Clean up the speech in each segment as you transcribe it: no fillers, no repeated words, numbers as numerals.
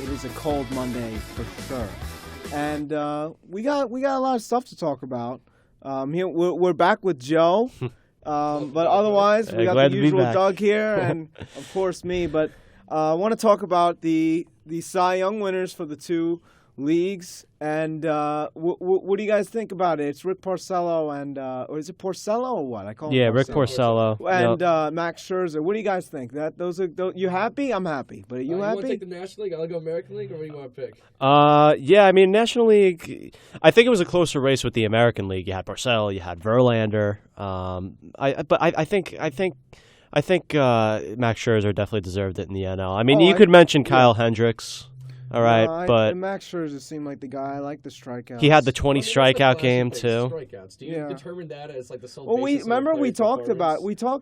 It is a cold Monday for sure, and we got a lot of stuff to talk about. Here we're back with Joe, but otherwise we got the usual Doug here, and of course me. But I want to talk about the Cy Young winners for the two leagues, and what do you guys think about it? It's Rick Porcello and or is it Porcello or what? I call him Rick Porcello and Max Scherzer. What do you guys think? You happy? I'm happy, but are you happy? You want to take the National League? I'll go American League, or what do you want to pick? I mean National League. I think it was a closer race with the American League. You had Porcello, you had Verlander. I think Max Scherzer definitely deserved it in the NL. I mean, you could mention Kyle Hendricks. All right, but Max Scherzer seemed like the guy. I like the strikeouts. He had the 20 strikeout game too. Strikeouts. Do you determine that as like the sole? Well, we talked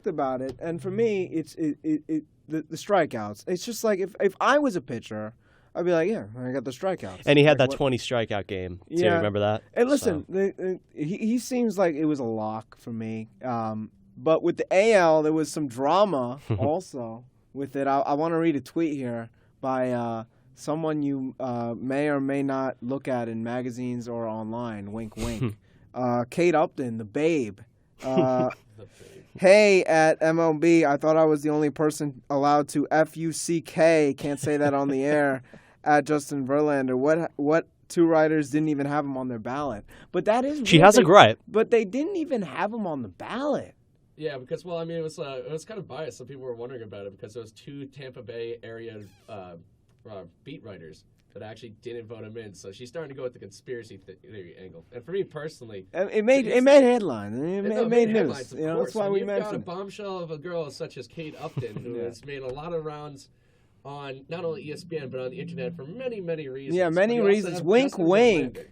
about it, and for me, it's the strikeouts. It's just like if I was a pitcher, I'd be like, yeah, I got the strikeouts. And he had that 20 strikeout game too. Yeah. Remember that? And listen, he seems like it was a lock for me. But with the AL, there was some drama also with it. I want to read a tweet here by someone you may or may not look at in magazines or online. Wink, wink. Kate Upton, the Babe. Hey, at MLB, I thought I was the only person allowed to F-U-C-K. Can't say that on the air. At Justin Verlander. What two writers didn't even have him on their ballot? But that is she has a gripe. But they didn't even have him on the ballot. Yeah, because it was kind of biased. Some people were wondering about it because there was two Tampa Bay area beat writers that actually didn't vote him in. So she's starting to go with the conspiracy theory angle. And for me personally, it made headlines. It made news. That's why we mentioned. You've got a bombshell of a girl such as Kate Upton, who has made a lot of rounds on not only ESPN but on the internet for many, many reasons. Yeah, many reasons. Wink, wink. Verlander.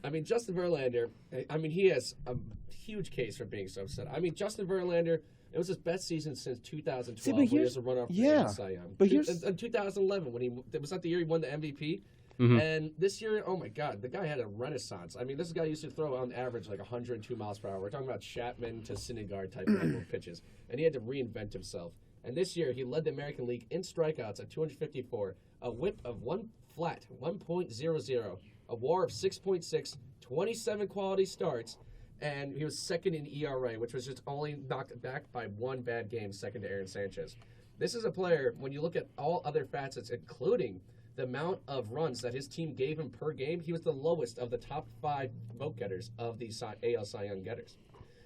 I mean, Justin Verlander. I mean, he has a huge case for being so upset. I mean, Justin Verlander. It was his best season since 2012 when he was a runner-up for Cy Young. But in 2011, was that the year he won the MVP? Mm-hmm. And this year, oh my God, the guy had a renaissance. I mean, this guy used to throw on average like 102 miles per hour. We're talking about Chapman to Syndergaard type of pitches, and he had to reinvent himself. And this year, he led the American League in strikeouts at 254, a WHIP of 1.00, a WAR of 6.6, 27 quality starts. And he was second in ERA, which was just only knocked back by one bad game, second to Aaron Sanchez. This is a player, when you look at all other facets, including the amount of runs that his team gave him per game, he was the lowest of the top 5 vote getters of the AL Cy Young getters.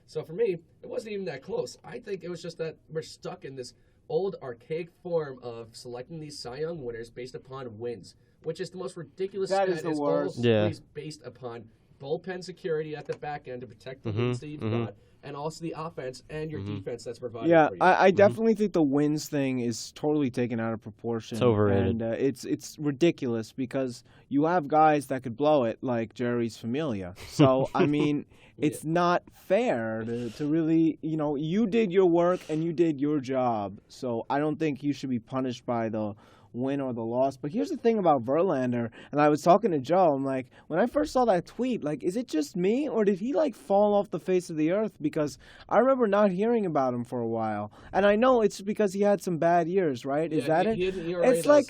So for me, it wasn't even that close. I think it was just that we're stuck in this old, archaic form of selecting these Cy Young winners based upon wins, which is the most ridiculous stat. That is the worst. Always based upon bullpen security at the back end to protect the leads that you've got, and also the offense and your defense that's provided for you. I definitely think the wins thing is totally taken out of proportion. It's overrated. And it's ridiculous because you have guys that could blow it like Jerry's Familia. So, I mean, it's not fair to really, you did your work and you did your job. So I don't think you should be punished by the win or the loss. But here's the thing about Verlander, and I was talking to Joe, I'm like, when I first saw that tweet, like, is it just me or did he like fall off the face of the earth? Because I remember not hearing about him for a while, and I know it's because he had some bad years, right? Yeah, is that he it? Had an ERA it's like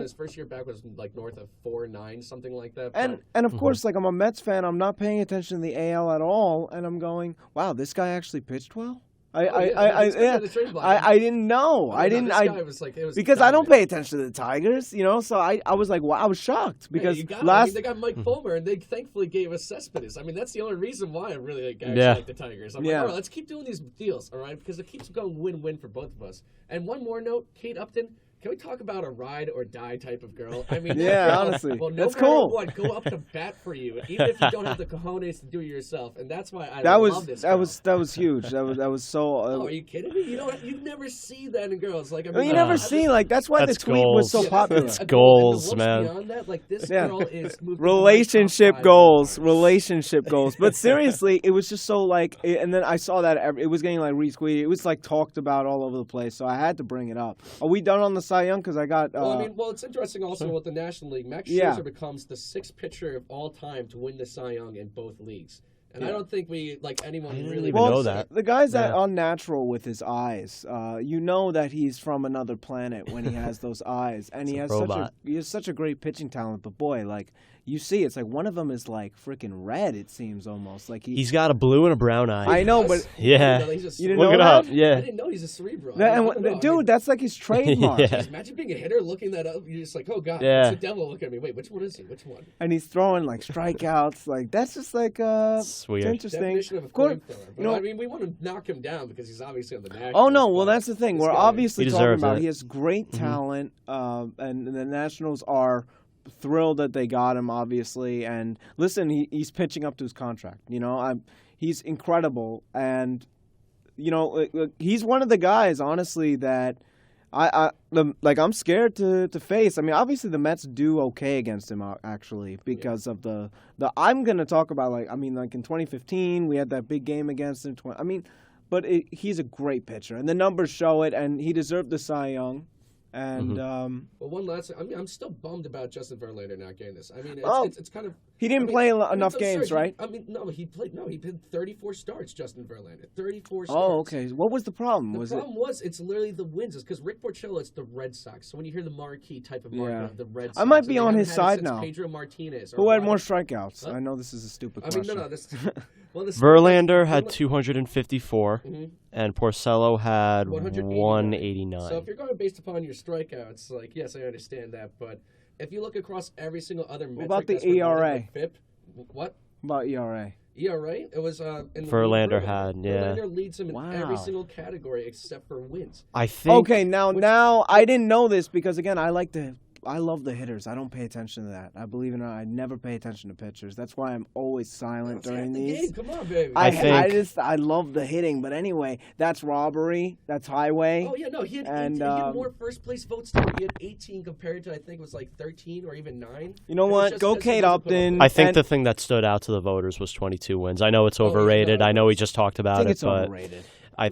his first year back was like north of 4.9, something like that. And of course, like, I'm a Mets fan, I'm not paying attention to the AL at all, and I'm going, wow, this guy actually pitched well. I didn't know. Because I don't pay attention to the Tigers, So I was like, wow, I was shocked because they got Mike Fulmer and they thankfully gave us Cespedes. I mean, that's the only reason why I really like the Tigers. I'm like, all right, let's keep doing these deals, all right, because it keeps going win-win for both of us. And one more note, Kate Upton. Can we talk about a ride or die type of girl? I mean, honestly, well, that's cool. What, go up to bat for you, even if you don't have the cojones to do it yourself, and that's why I love this. That was huge. That was so. Oh, are you kidding me? You never see that in girls. Like, I mean, you never see that's why the tweet was so popular. That's goals, man. Beyond that, like this girl is moving relationship goals. But seriously, it was just so like, and then I saw that it was getting like retweeted. It was like talked about all over the place. So I had to bring it up. Are we done on the Cy Young? Because I got. Well, it's interesting also with the National League. Max Scherzer becomes the 6th pitcher of all time to win the Cy Young in both leagues. And I don't think anyone I didn't really even know that. The guy's Yeah. unnatural with his eyes. You know that he's from another planet when he has those eyes, and he has such a great pitching talent. But boy, like you see, it's like one of them is like freaking red. It seems almost like He's got a blue and a brown eye. I know, but Yeah. You didn't Look know it that? up. Yeah. I didn't know he's a cerebral. Dude, that's like his trademark. Yeah. Just imagine being a hitter, looking that up. You're just like, oh god, Yeah. it's the devil. Look at me. Wait, which one is he? Which one? And he's throwing like strikeouts. Like that's just like It's weird. it's interesting. Definition of a course, flamethrower. But you know- I mean, we want to knock him down because he's obviously on the Nationals. Oh no, well but that's the thing. this We're guy- obviously He talking deserves about it. he has great talent, and the Nationals are thrilled that they got him, obviously. And listen, he's pitching up to his contract. You know, he's incredible, and you know, he's one of the guys, honestly, that I'm scared to face. I mean, obviously the Mets do okay against him, actually, because of the I'm gonna talk about like in 2015 we had that big game against him. But he's a great pitcher, and the numbers show it, and he deserved the Cy Young. And Well, one last. I'm still bummed about Justin Verlander not getting this. I mean, it's kind of. he didn't play enough games, right? He played 34 starts. Justin Verlander, 34 starts. Oh, okay. What was the problem? The problem was it's literally the wins. It's because Rick Porcello, it's the Red Sox. So when you hear the marquee type of market, the Red Sox, I might be and on they his haven't had it side since now. Pedro Martinez. Who had more strikeouts? Huh? I know this is a stupid I mean, question. no. This. Well, this Verlander had 254, Mhm. and Porcello had 189. 189. So if you're going based upon your strikeouts, like yes, I understand that, but if you look across every single other metric, about the that's regarding, ERA? like FIP, what? About ERA. ERA? It was in the Verlander league. had, yeah. Verlander leads him in every Wow. single category except for wins. I think. Okay, now I didn't know this because again I love the hitters. I don't pay attention to that. I believe it or not, I never pay attention to pitchers. That's why I'm always silent during the these. game. Come on, baby. I love the hitting, but anyway, that's robbery. That's highway. Oh yeah, no, he had, And, he had more first place votes too. He had 18 compared to I think it was like 13 or even 9. You know It was what? just Go 'cause he Kate doesn't put up Upton. I think and- the thing that stood out to the voters was 22 wins. I know it's yeah, overrated. no, I know we just talked I about think it, it's but overrated. I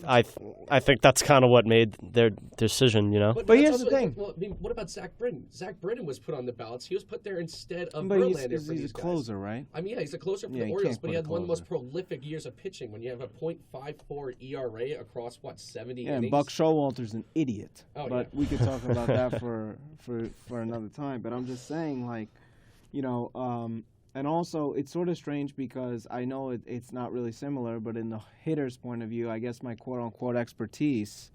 think that's kind of what made their decision. You know. But that's here's also- the thing. Well, I mean, what about Zach Britton? Zach Britton was put on the ballots. He was put there instead of But Verlander he's for a these guys. closer, right? I mean, yeah, he's a closer for Yeah, the you Orioles, can't but he put a had one of the most closer. prolific years of pitching when you have a .54 ERA across, 70 Yeah, and innings? Buck Showalter's an idiot. Oh, but yeah. we could talk about that for another time. But I'm just saying, like, and also it's sort of strange because I know it's not really similar, but in the hitter's point of view, I guess my quote-unquote expertise,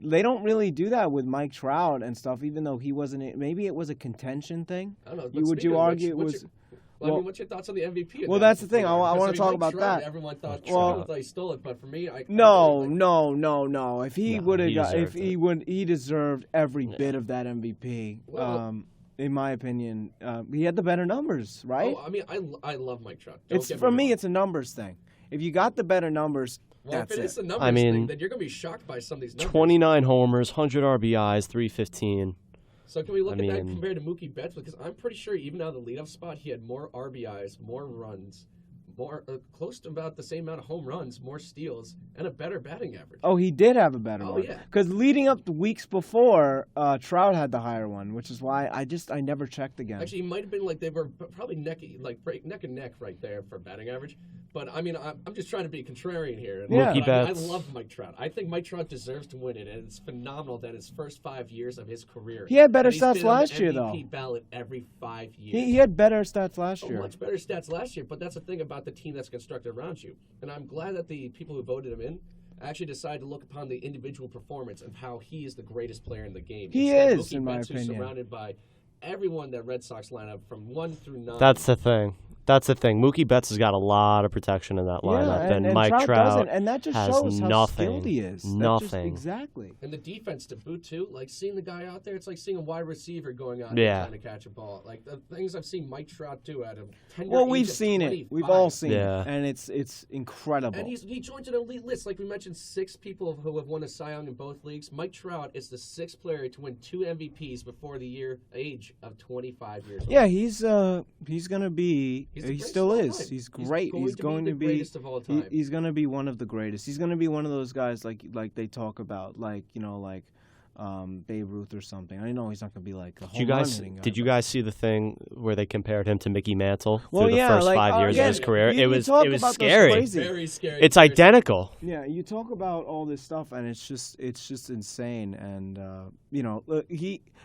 they don't really do that with Mike Trout and stuff, even though he wasn't. Maybe it was a contention thing. I don't know. Would speaking you of argue which, it was? I mean, what's your thoughts on the MVP? Well, that's the thing. I Because, wanna talk Mike about Trout, that. Everyone thought Well- Trout thought he stole it, but for me, No. If he No, would have he got, if deserved he it. would, he deserved every bit of that MVP. Well- In my opinion, he had the better numbers, right? Oh, I mean, I love Mike Trout. Don't It's get for me, wrong. it's a numbers thing. If you got the better numbers, Well, that's if it is it. a numbers I mean- thing, then you're gonna be shocked by some of these numbers. 29 homers, 100 RBIs, 315. So can we look I at that mean- compared to Mookie Betts? Because I'm pretty sure even out of the leadoff spot, he had more RBIs, more runs, more close to about the same amount of home runs, more steals, and a better batting average. Oh, he did have a better Oh, one. yeah. Because leading up the weeks before, Trout had the higher one, which is why I never checked again. Actually, it might have been like they were probably neck and neck right there for batting average. But I mean, I'm just trying to be contrarian here. And Yeah. Mookie I Betts. love Mike Trout. I think Mike Trout deserves to win it, and it's phenomenal that his first 5 years of his career, He had better that he's stats been on the last year, MVP though. ballot every 5 years. He had better stats last Oh, year. much better stats last year, but that's the thing about the team that's constructed around you. And I'm glad that the people who voted him in actually decided to look upon the individual performance of how he is the greatest player in the game. He Instead, is, Mookie in my Betts, who's opinion. surrounded by everyone that Red Sox lineup from 1 through 9. That's the thing. Mookie Betts has got a lot of protection in that lineup, yeah, and Mike Trout Trout doesn't, and that just has shows how nothing. skilled he is. That just- Nothing. exactly. And the defense to boot too, like seeing the guy out there, it's like seeing a wide receiver going out Yeah. and trying to catch a ball. Like the things I've seen Mike Trout do at a tender Well, age we've of seen it. 25. We've all seen Yeah. it, and it's incredible. And he joins an elite list. Like we mentioned, 6 people who have won a Cy Young in both leagues. Mike Trout is the 6th player to win 2 MVPs before the age of 25 years old. Yeah, he's gonna be. He's the He greatest still of all is. time. He's great. He's going the to be. greatest of all time. He's gonna be one of the greatest. He's gonna be one of those guys like they talk about, like Babe Ruth or something. I know he's not going to be like a Did you home run guys hitting guy. did you guys see the thing where they compared him to Mickey Mantle Well, through the yeah, first like, 5 years again, of his career? you It was talk about those scary. crazy- Very scary. It's identical. Yeah, you talk about all this stuff, and it's just insane. And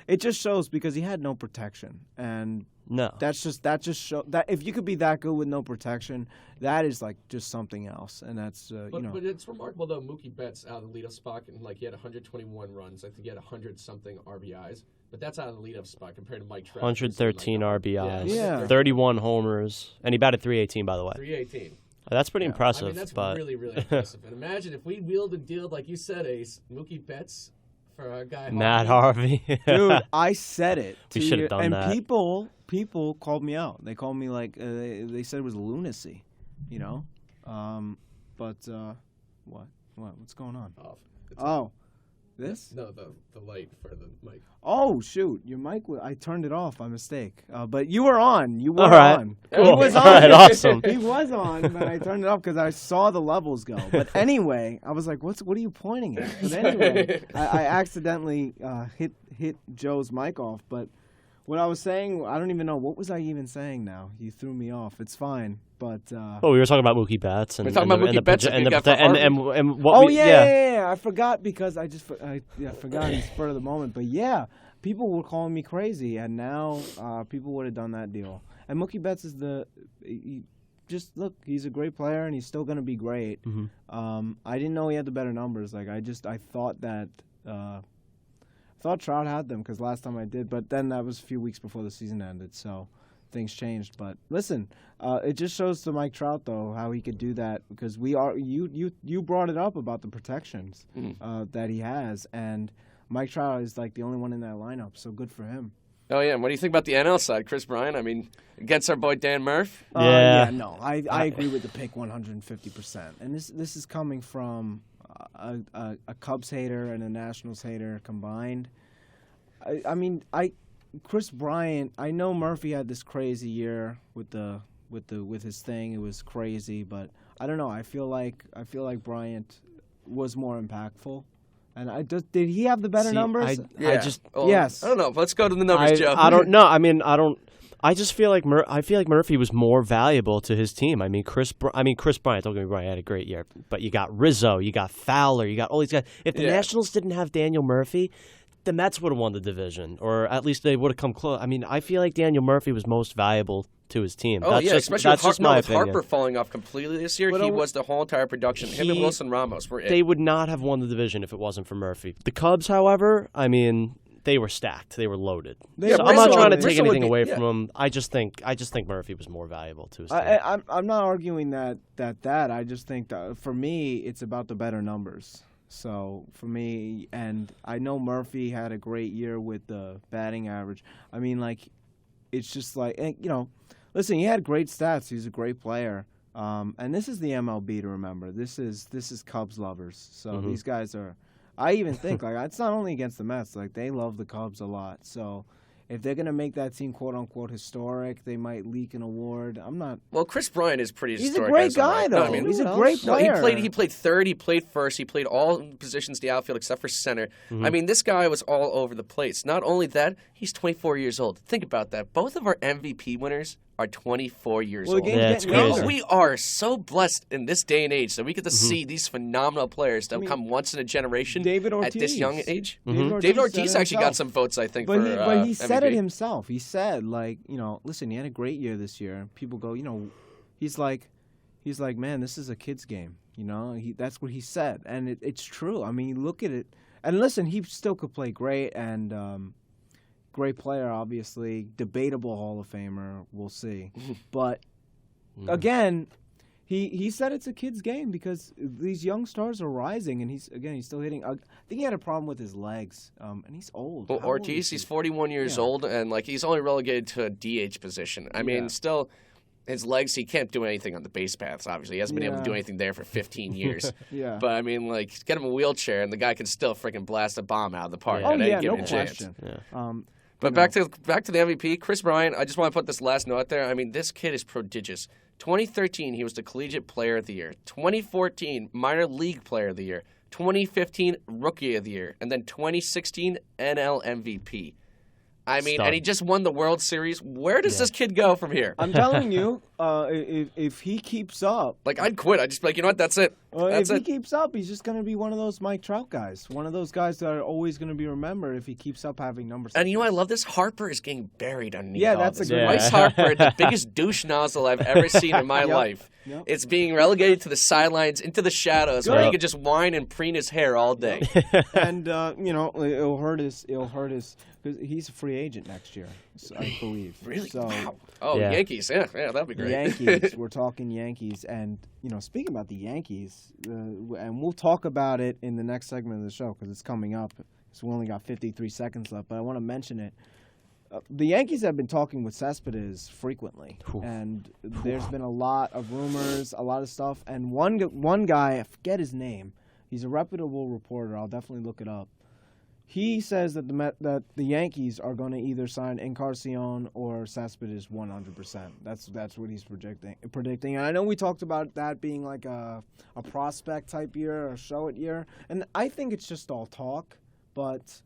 it just shows because he had no protection, and No. that just show that if you could be that good with no protection, that is like just something else. And that's But it's remarkable though. Mookie Betts out of the leadoff spot, and like he had 121 runs. I think he had 100 something RBIs, but that's out of the leadoff spot compared to Mike Trout. 113 RBIs, Yeah. 31 homers, and he batted .318 by the way. 318. That's pretty Yeah. impressive. I mean, that's but really, really impressive. And imagine if we wheeled and dealed, like you said, Ace, Mookie Betts for our guy Matt Harvey, dude, I said it. We to should have you, done and that. people called me out. They called me like they said it was lunacy, what's going on? Off. It's Oh, this? No, the light for the mic. Oh shoot, your mic. I turned it off by mistake. But you were on. You were All right. on. Cool. He was All on. right, awesome. He was on, but I turned it off because I saw the levels go. But anyway, I was like, "What are you pointing at?" But anyway, I accidentally hit Joe's mic off. But what I was saying, I don't even know what was I even saying. Now you threw me off. It's fine. But Oh, we were talking about Mookie Betts. And, We're talking and about the, Mookie Betts and, if you the, got for and what oh we, yeah, I forgot because I forgot in spur of the moment. But yeah, people were calling me crazy, and now people would have done that deal. And Mookie Betts is just look, he's a great player, and he's still gonna be great. Mm-hmm. I didn't know he had the better numbers. Like I thought that. Thought Trout had them because last time I did, but then that was a few weeks before the season ended, so things changed. But listen, it just shows to Mike Trout though how he could do that because you brought it up about the protections that he has, and Mike Trout is like the only one in that lineup, so good for him. Oh, yeah. And what do you think about the NL side, Chris Bryant? I mean, against our boy Dan Murph? Yeah. No, I agree with the pick 150%, and this is coming from a Cubs hater and a Nationals hater combined. Chris Bryant. I know Murphy had this crazy year with his thing. It was crazy, but I don't know. I feel like Bryant was more impactful. And did he have the better numbers? Yes. I don't know. Let's go to the numbers, Joe. I don't know. I mean, I just feel like Murphy was more valuable to his team. I mean, Chris Bryant. Don't get me wrong, he had a great year, but you got Rizzo, you got Fowler, you got all these guys. If the Nationals didn't have Daniel Murphy, the Mets would have won the division, or at least they would have come close. I mean, I feel like Daniel Murphy was most valuable to his team. Oh, that's yeah, just, especially that's just my with opinion. Harper falling off completely this year. He was the whole entire production. Him and Wilson Ramos were it. They would not have won the division if it wasn't for Murphy. The Cubs, however, I mean, they were stacked. They were loaded. So I'm not trying to take anything away from them. I just think Murphy was more valuable to his team. I'm not arguing that. I just think that for me, it's about the better numbers. So for me, and I know Murphy had a great year with the batting average. I mean, like, it's just like, listen, he had great stats. He's a great player. And this is the MLB to remember. This is Cubs lovers. So these guys are. I even think like it's not only against the Mets. Like they love the Cubs a lot. So if they're gonna make that team quote unquote historic, they might leak an award. I'm not. Well, Chris Bryant is pretty He's historic. a great as well, guy right? though. No, I mean, He's a great player. He played third. He played first. He played all positions, the outfield except for center. I mean, this guy was all over the place. Not only that, he's 24 years old. Think about that. Both of our MVP winners are 24 years old. Yeah, it's crazy. We are so blessed in this day and age that we get to see these phenomenal players that come once in a generation David Ortiz. at this young age. David Ortiz said it actually got himself. some votes, I think, But for he said it MVP. himself. He said, like, listen, he had a great year this year. People go, he's like, man, this is a kid's game. That's what he said, and it's true. I mean, look at it, and listen, he still could play great, and great player, obviously, debatable Hall of Famer. We'll see, but again. He said it's a kid's game because these young stars are rising, and he's still hitting. I think he had a problem with his legs, and he's old. Well, How old Ortiz, is he? he's 41 years old, and he's only relegated to a DH position. I mean, still, his legs, he can't do anything on the base paths. Obviously, he hasn't been able to do anything there for 15 years. Yeah. But I mean, get him a wheelchair, and the guy can still freaking blast a bomb out of the park Oh at any yeah, no given chance. question. Yeah. But back to the MVP, Chris Bryant. I just want to put this last note there. I mean, this kid is prodigious. 2013, he was the Collegiate Player of the Year. 2014, Minor League Player of the Year. 2015 Rookie of the Year, and then 2016 NL MVP. I mean, and he just won the World Series. Where does this kid go from here? I'm telling you, if he keeps up, Like, I'd quit. I'd just be like, you know what? That's it. That's if it. he keeps up, he's just going to be one of those Mike Trout guys. One of those guys that are always going to be remembered if he keeps up having numbers. And you know, I love this. Harper is getting buried underneath. Yeah, all that's a this. good one. Bryce Harper, the biggest douche nozzle I've ever seen in my life. Yep. It's being relegated to the sidelines, into the shadows, where he could just whine and preen his hair all day. And you know, it'll hurt his because he's a free agent next year, I believe. Really? So Wow. Oh, Yeah. Yankees. Yeah, that'd be great. Yankees. We're talking Yankees, and you know, speaking about the Yankees, and we'll talk about it in the next segment of the show because it's coming up. So we only got 53 seconds left, but I want to mention it. The Yankees have been talking with Cespedes frequently, and there's been a lot of rumors, a lot of stuff. And one guy, I forget his name, he's a reputable reporter. I'll definitely look it up. He says that the Yankees are going to either sign Encarnacion or Cespedes 100%. That's what he's predicting. And I know we talked about that being like a prospect type year or a show it year, and I think it's just all talk, but.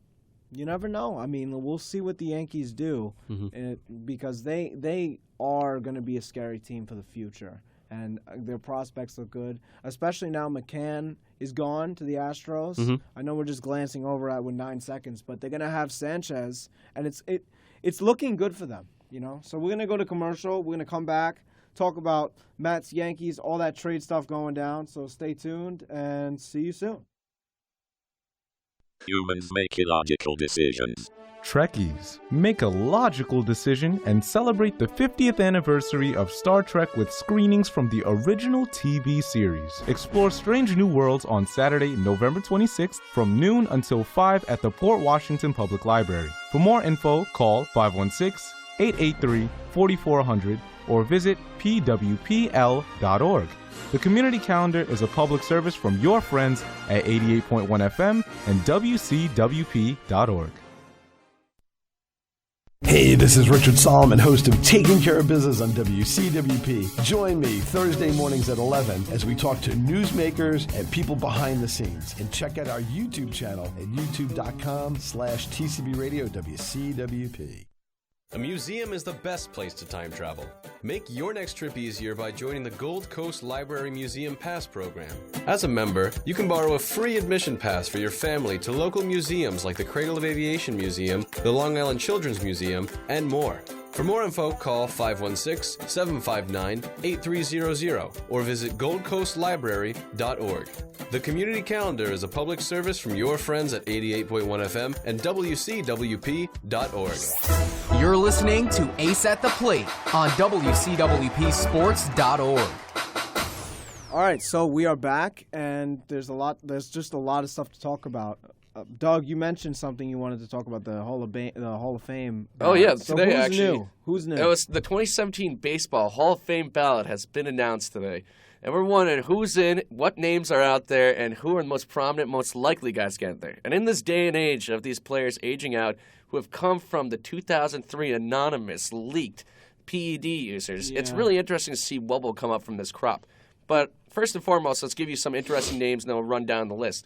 You never know. I mean, we'll see what the Yankees do because they are going to be a scary team for the future. And their prospects look good, especially now McCann is gone to the Astros. I know we're just glancing over at with 9 seconds, but they're going to have Sanchez, and it's looking good for them. You know, so we're going to go to commercial. We're going to come back, talk about Mets, Yankees, all that trade stuff going down. So stay tuned and see you soon. Humans make illogical decisions. Trekkies, make a logical decision and celebrate the 50th anniversary of Star Trek with screenings from the original TV series. Explore strange new worlds on Saturday, November 26th from noon until 5 at the Port Washington Public Library. For more info, call 516-883-4400 or visit pwpl.org. The Community Calendar is a public service from your friends at 88.1 FM and WCWP.org. Hey, this is Richard Solomon, host of Taking Care of Business on WCWP. Join me Thursday mornings at 11 as we talk to newsmakers and people behind the scenes. And check out our YouTube channel at youtube.com/TCB Radio WCWP. A museum is the best place to time travel. Make your next trip easier by joining the Gold Coast Library Museum Pass program. As a member, you can borrow a free admission pass for your family to local museums like the Cradle of Aviation Museum, the Long Island Children's Museum, and more. For more info, call 516-759-8300 or visit goldcoastlibrary.org. The Community Calendar is a public service from your friends at 88.1 FM and WCWP.org. You're listening to Ace at the Plate on WCWPSports.org. All right, so we are back, and there's just a lot of stuff to talk about. Doug, you mentioned something you wanted to talk about, the Hall of Fame. Oh, yeah, so today who's actually. new? Who's new? It was the 2017 Baseball Hall of Fame ballot has been announced today. And we're wondering who's in, what names are out there, and who are the most prominent, most likely guys to get there. And in this day and age of these players aging out who have come from the 2003 anonymous, leaked PED users, it's really interesting to see what will come up from this crop. But first and foremost, let's give you some interesting names, and then we'll run down the list.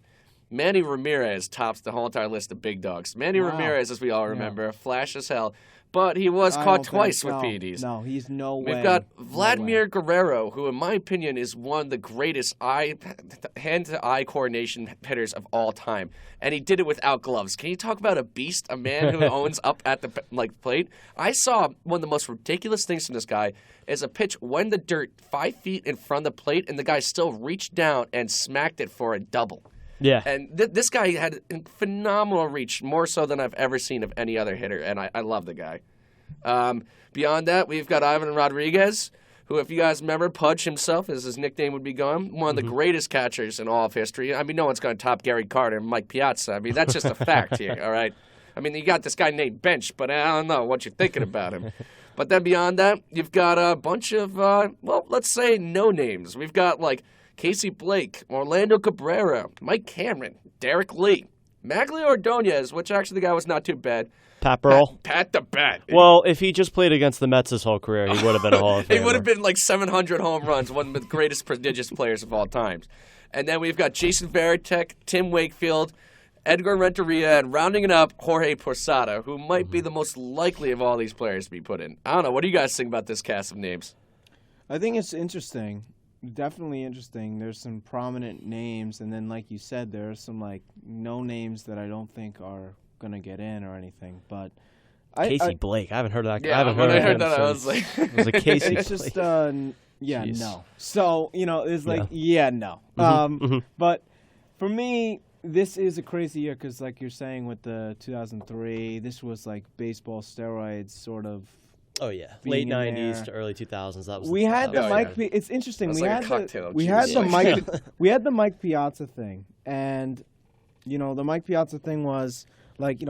Manny Ramirez tops the whole entire list of big dogs. Manny Ramirez, as we all remember, a flash as hell. But he was caught twice with PEDs. No, he's no way. We've got Vladimir Guerrero, who, in my opinion, is one of the greatest hand-to-eye coordination hitters of all time. And he did it without gloves. Can you talk about a beast, a man who owns up at the plate? I saw one of the most ridiculous things from this guy is a pitch when the dirt 5 feet in front of the plate, and the guy still reached down and smacked it for a double. Yeah. And this guy had phenomenal reach, more so than I've ever seen of any other hitter, and I love the guy. Beyond that, we've got Ivan Rodriguez, who, if you guys remember, Pudge himself, as his nickname would be gone, one of the greatest catchers in all of history. I mean, no one's going to top Gary Carter and Mike Piazza. I mean, that's just a fact here, all right? I mean, you got this guy named Bench, but I don't know what you're thinking about him. But then beyond that, you've got a bunch of, let's say no names. We've got, like, Casey Blake, Orlando Cabrera, Mike Cameron, Derek Lee, Magglio Ordonez, which actually the guy was not too bad. Pat Burrell. Pat the Bat. Well, if he just played against the Mets his whole career, he would have been a Hall of Famer. He would have been like 700 home runs, one of the greatest prodigious players of all time. And then we've got Jason Varitek, Tim Wakefield, Edgar Renteria, and rounding it up, Jorge Posada, who might be the most likely of all these players to be put in. I don't know. What do you guys think about this cast of names? I think it's interesting. Definitely interesting. There's some prominent names, and then, like you said, there are some like no names that I don't think are gonna get in or anything. But Casey Blake. I haven't heard of that. Yeah, I haven't when heard I of heard him that, I was since- like, it was a Casey it's Blake. just yeah, Jeez. no. So it's like no. But for me, this is a crazy year because, like you're saying, with the 2003, this was like baseball steroids, sort of. Oh yeah, being late in '90s there. to early 2000s. That was. We had the Oh, Mike. yeah. It's interesting. That's We like a had cocktail we juice. had the Yeah. Mike. We had the Mike Piazza thing, and the Mike Piazza thing was like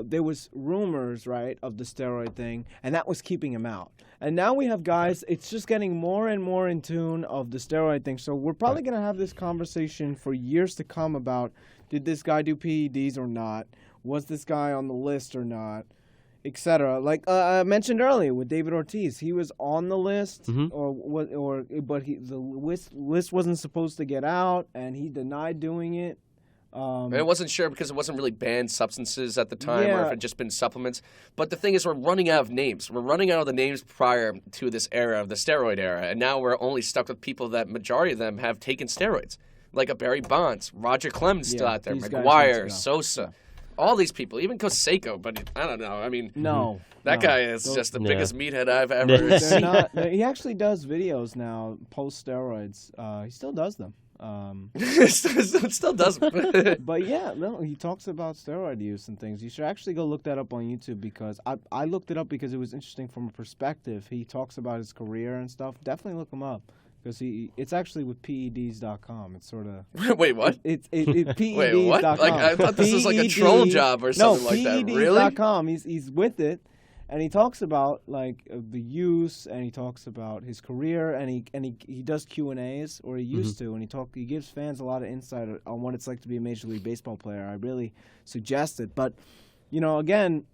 there was rumors, right, of the steroid thing, and that was keeping him out. And now we have guys. It's just getting more and more in tune of the steroid thing. So we're probably gonna have this conversation for years to come about did this guy do PEDs or not? Was this guy on the list or not? Etc. Like I mentioned earlier with David Ortiz, he was on the list, but the list wasn't supposed to get out, and he denied doing it. And I wasn't sure because it wasn't really banned substances at the time, or Yeah. if it had just been supplements. But the thing is, we're running out of names. We're running out of the names prior to this era of the steroid era, and now we're only stuck with people that majority of them have taken steroids, like a Barry Bonds, Roger Clemens still out there, these guys McGuire, need to go. Sosa, all these people, even Canseco. But I don't know. I mean, No, that no. guy is just the Yeah. biggest meathead I've ever They're seen. not. He actually does videos now post steroids. He still does them. It still doesn't. But yeah, no, he talks about steroid use and things. You should actually go look that up on YouTube because I looked it up because it was interesting from a perspective. He talks about his career and stuff. Definitely look him up because it's actually with PEDs.com. It's sort of Wait, what? It PEDs.com. Wait, what? Like, I thought this was like a troll job or something like that. Really? PEDs.com. He's with it. And he talks about like the use, and he talks about his career, and he does Q&As, or he used to, and he gives fans a lot of insight on what it's like to be a Major League Baseball player. I really suggest it, but again,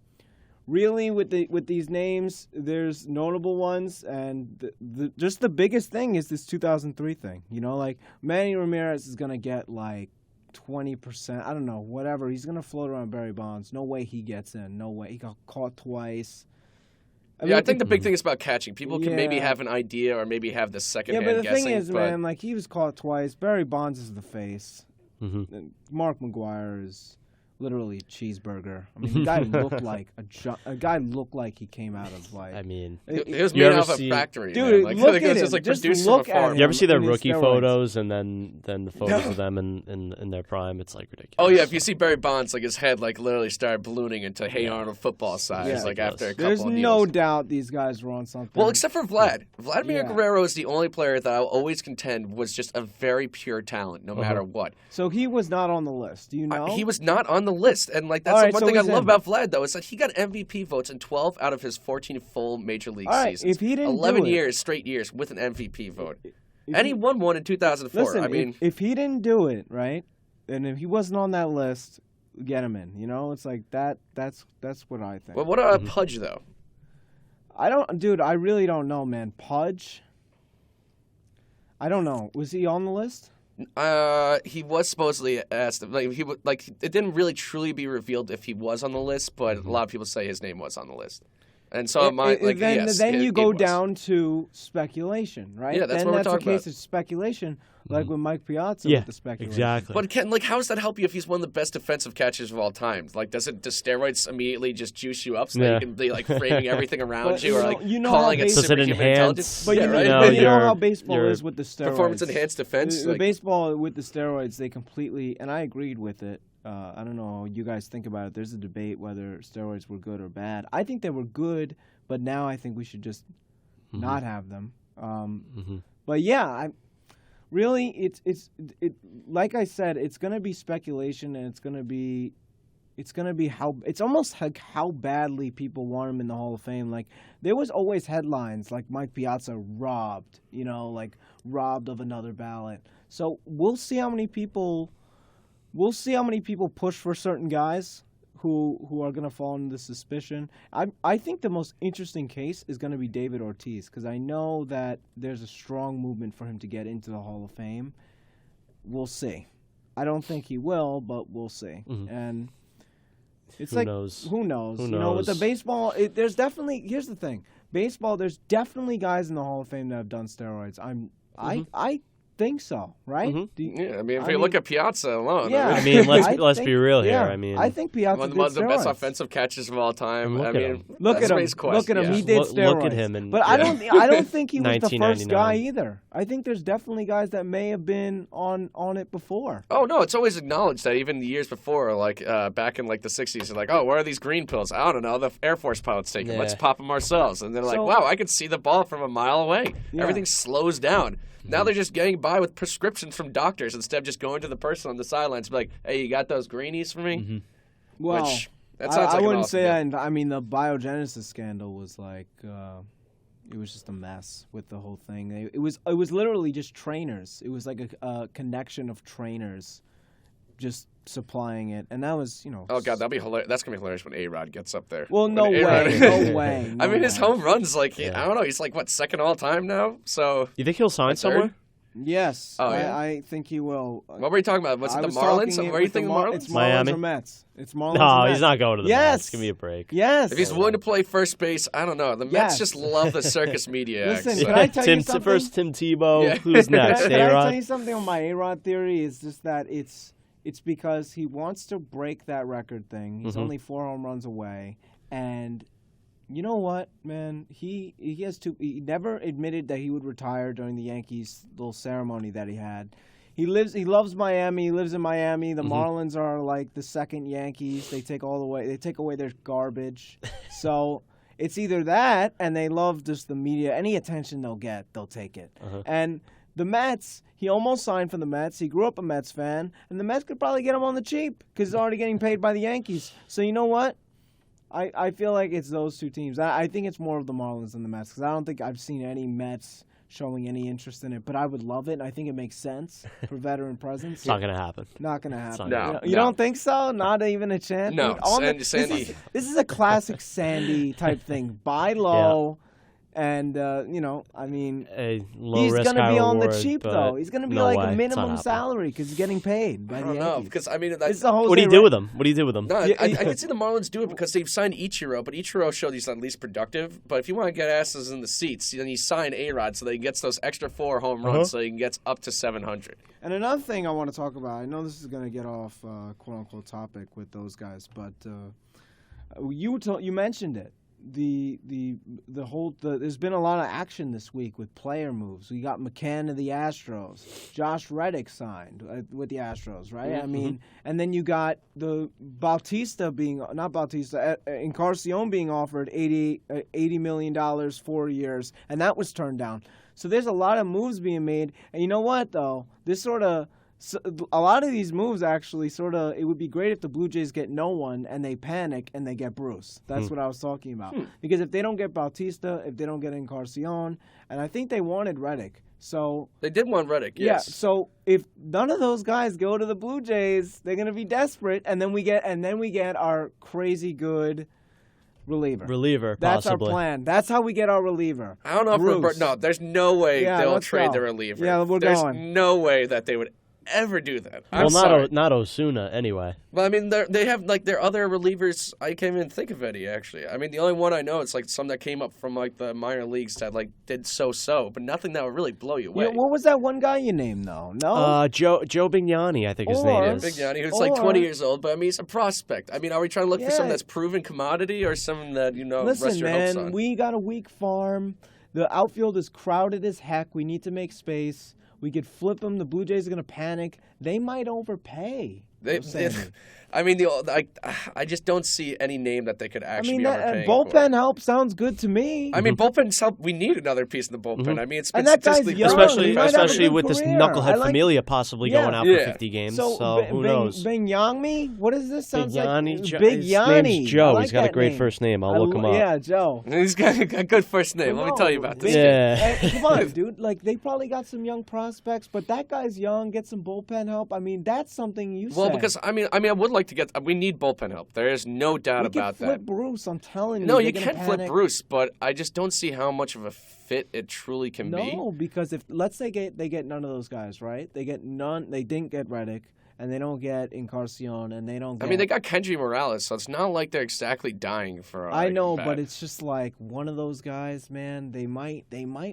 really with these names, there's notable ones, and just the biggest thing is this 2003 thing. Like Manny Ramirez is gonna get like 20%, I don't know, whatever. He's gonna float around Barry Bonds. No way he gets in. No way. He got caught twice. I think the big thing is about catching. People can maybe Yeah. have an idea or maybe have the second-hand but the guessing. thing is, but man, like he was caught twice. Barry Bonds is the face. And Mark McGuire is literally a cheeseburger. I mean, the guy looked like a guy looked like he came out of like. I mean, it was You made ever off a see- factory. Dude, man. Like, look it at was just him. like Just produced look from afar. at you ever see their in his rookie steroids. photos and then the photos of them in their prime? It's like ridiculous. Oh yeah, if you see Barry Bonds, like his head like literally started ballooning into Hey Arnold football size, Yeah. like after a couple There's of no deals. doubt these guys were on something. Well, except for Vlad. Vladimir Yeah. Guerrero is the only player that I'll always contend was just a very pure talent, no matter what. So he was not on the list. Do you know? He was not on the list, and like that's All the right, one so thing I he's love in. about Vlad though is that he got MVP votes in 12 out of his 14 full major league All right, seasons. if he didn't do 11 it- straight years with an MVP vote, If and he won one in 2004. Listen, I mean, if he didn't do it, right, and if he wasn't on that list, get him in. It's like that. That's what I think. but what about Pudge though? I really don't know, man. Pudge. I don't know. Was he on the list? He was supposedly asked. Like it didn't really truly be revealed if he was on the list, but a lot of people say his name was on the list. And so Then you go down to speculation, right? Yeah, that's then what we're that's a talking case about. of speculation, like with Mike Piazza Yeah, with the speculation. exactly. But how does that help you if he's one of the best defensive catchers of all time? Like, does steroids immediately just juice you up so that Yeah. you can be like framing everything around But you, or like you know how calling it basic- Does it superhuman enhance- intelligence? But yeah, you, right? know, No, you know how your- baseball your is with the steroids. Performance enhanced defense. The like- baseball with the steroids, they completely, and I agreed with it. I don't know how you guys think about it. There's a debate whether steroids were good or bad. I think they were good, but now I think we should just not have them. But yeah, it's like I said, it's gonna be speculation, and it's gonna be it's almost like how badly people want him in the Hall of Fame. Like there was always headlines like Mike Piazza robbed, like robbed of another ballot. So we'll see how many people push for certain guys who are going to fall into suspicion. I think the most interesting case is going to be David Ortiz, because I know that there's a strong movement for him to get into the Hall of Fame. We'll see. I don't think he will, but we'll see. And it's Who knows? Who knows? Who You know, with the knows? baseball, there's definitely. Here's the thing: baseball. There's definitely guys in the Hall of Fame that have done steroids. I think so, right? Do you- Yeah, I mean, if you look at Piazza alone, Yeah. I mean, let's think- be real here. yeah, I mean, I think Piazza one did of the best steroids. offensive catches of all time. Look I at mean, him. Look that's at him. raised question. Look at him. He Yeah. did Look steroids. at him and- but I don't think he was the first 1999. guy either. I think there's definitely guys that may have been on it before. Oh no, it's always acknowledged that even the years before, like back in like the '60s, they're like, oh, where are these green pills? I don't know. The Air Force pilots take them. Let's Yeah. pop them ourselves. And they're like, So- wow, I can see the ball from a mile away. Yeah. Everything slows down. Now they're just getting by with prescriptions from doctors instead of just going to the person on the sidelines and be like, hey, you got those greenies for me? Well, Which, that sounds I like an wouldn't awesome say deal. that. And I mean, the biogenesis scandal was like, it was just a mess with the whole thing. It was literally just trainers. It was like a connection of trainers just supplying it, and that was, you know. Oh god, that'd be hilarious. That's gonna be hilarious when A-Rod gets up there. Well, no When way, A-Rod- no way. I no mean, his way. home runs like I don't know. He's like what, second all time now. So you think he'll sign third? somewhere? Yes, Oh, yeah? I think he will. What were you talking about? Was it I the was Marlins? talking it Were you with thinking the Marlins? It's Marlins Miami? or Mets. It's Marlins. No, or he's Mets. not going to the Yes. Mets. Give me a break. Yes. If he's willing to play first base, I don't know. The Mets Yes. just love the circus media. Listen, acts, so- can I tell you something? First Tim Tebow. Yeah. Who's next? Can I tell A-Rod? you something on my A-Rod theory? Is just that it's because he wants to break that record thing. He's only 4 home runs away, and you know what, man? He has to. He never admitted that he would retire during the Yankees little ceremony that he had. He loves Miami. He lives in Miami. The Marlins are like the second Yankees. They take away their garbage. So it's either that, and they love just the media. Any attention they'll get, they'll take it. And the Mets, he almost signed for the Mets. He grew up a Mets fan, and the Mets could probably get him on the cheap because he's already getting paid by the Yankees. So you know what? I feel like it's those two teams. I think it's more of the Marlins than the Mets because I don't think I've seen any Mets showing any interest in it. But I would love it. I think it makes sense for veteran presence. It's not going to happen. Not going to happen. No, You no. don't think so? Not even a chance? No, Dude, Sandy. This is a classic Sandy type thing. Buy low. And, I mean, A low he's risk, going to high be on the reward, cheap, but though. He's going to be no like way. a It's not minimum happening. salary because he's getting paid by I the don't know Yankees. because I mean This that's is the Jose What do you do with him? What do you do with him? No, Yeah, I can see the Marlins do it because they've signed Ichiro, but Ichiro showed he's at least productive. But if you want to get asses in the seats, then you sign A-Rod so that he gets those extra 4 home runs so he can get up to 700. And another thing I want to talk about, I know this is going to get off quote-unquote topic with those guys, but you mentioned it. There's been a lot of action this week with player moves. We got McCann to the Astros. Josh Reddick signed with the Astros, right? I mean, and then you got the Encarnacion being offered $80 million 4 years, and that was turned down. So there's a lot of moves being made, and you know what though? A lot of these moves actually it would be great if the Blue Jays get no one and they panic and they get Bruce. That's what I was talking about. Because if they don't get Bautista, if they don't get Encarnacion, and I think they wanted Reddick. So They did want Reddick, yeah, yes. so if none of those guys go to the Blue Jays, they're gonna be desperate, and then we get our crazy good reliever. That's possibly. our plan. That's how we get our reliever. I don't know if Bruce. no, there's no way Yeah, they'll let's trade go. the reliever. Yeah, we're there's going. no way that they would ever do that. I'm Well, sorry. not Osuna anyway. Well, I mean, they have like their other relievers. I can't even think of any actually. I mean, the only one I know is like some that came up from like the minor leagues that like did so, but nothing that would really blow you away. Yeah, what was that one guy you named though? No. Joe Bignani, I think his Or- name is. Big Yanni, who's like 20 Or- years old, but I mean, he's a prospect. I mean, are we trying to look for someone Yeah. that's proven commodity or someone that rest Listen, your hopes man, on? we got a weak farm. The outfield is crowded as heck. We need to make space. We could flip them. The Blue Jays are going to panic. They might overpay. I mean, I just don't see any name that they could actually be that overpaying bullpen for. help sounds good to me. I mean, bullpen's help. We need another piece in the bullpen. I mean, it's been And that guy's statistically young. proven. He might have a Especially good with this career. knucklehead I like- Familia possibly Yeah. going out Yeah. for 50 games. So, who knows? Bignani? What is this? Sounds Bignani, like Big his Yanni. name's Joe. I like He's got a that great name. first name. I'll look him up. Yeah, Joe. He's got a good first name. Let me tell you about this. Yeah. Come on, dude. Like, they probably got some young prospects, but that guy's young. Get some bullpen help. I mean, that's something you Well, say. because I mean, I would like to get. We need bullpen help. There is no doubt we about can flip that. Bruce. I'm telling you. No, they're you gonna can flip panic. Bruce, but I just don't see how much of a fit it truly can be. No, because if let's say they get none of those guys, right? They get none. They didn't get Reddick, and they don't get Encarnacion, and they don't get. I mean, they got Kendry Morales, so it's not like they're exactly dying for. I know, bat. but it's just like one of those guys, man. They might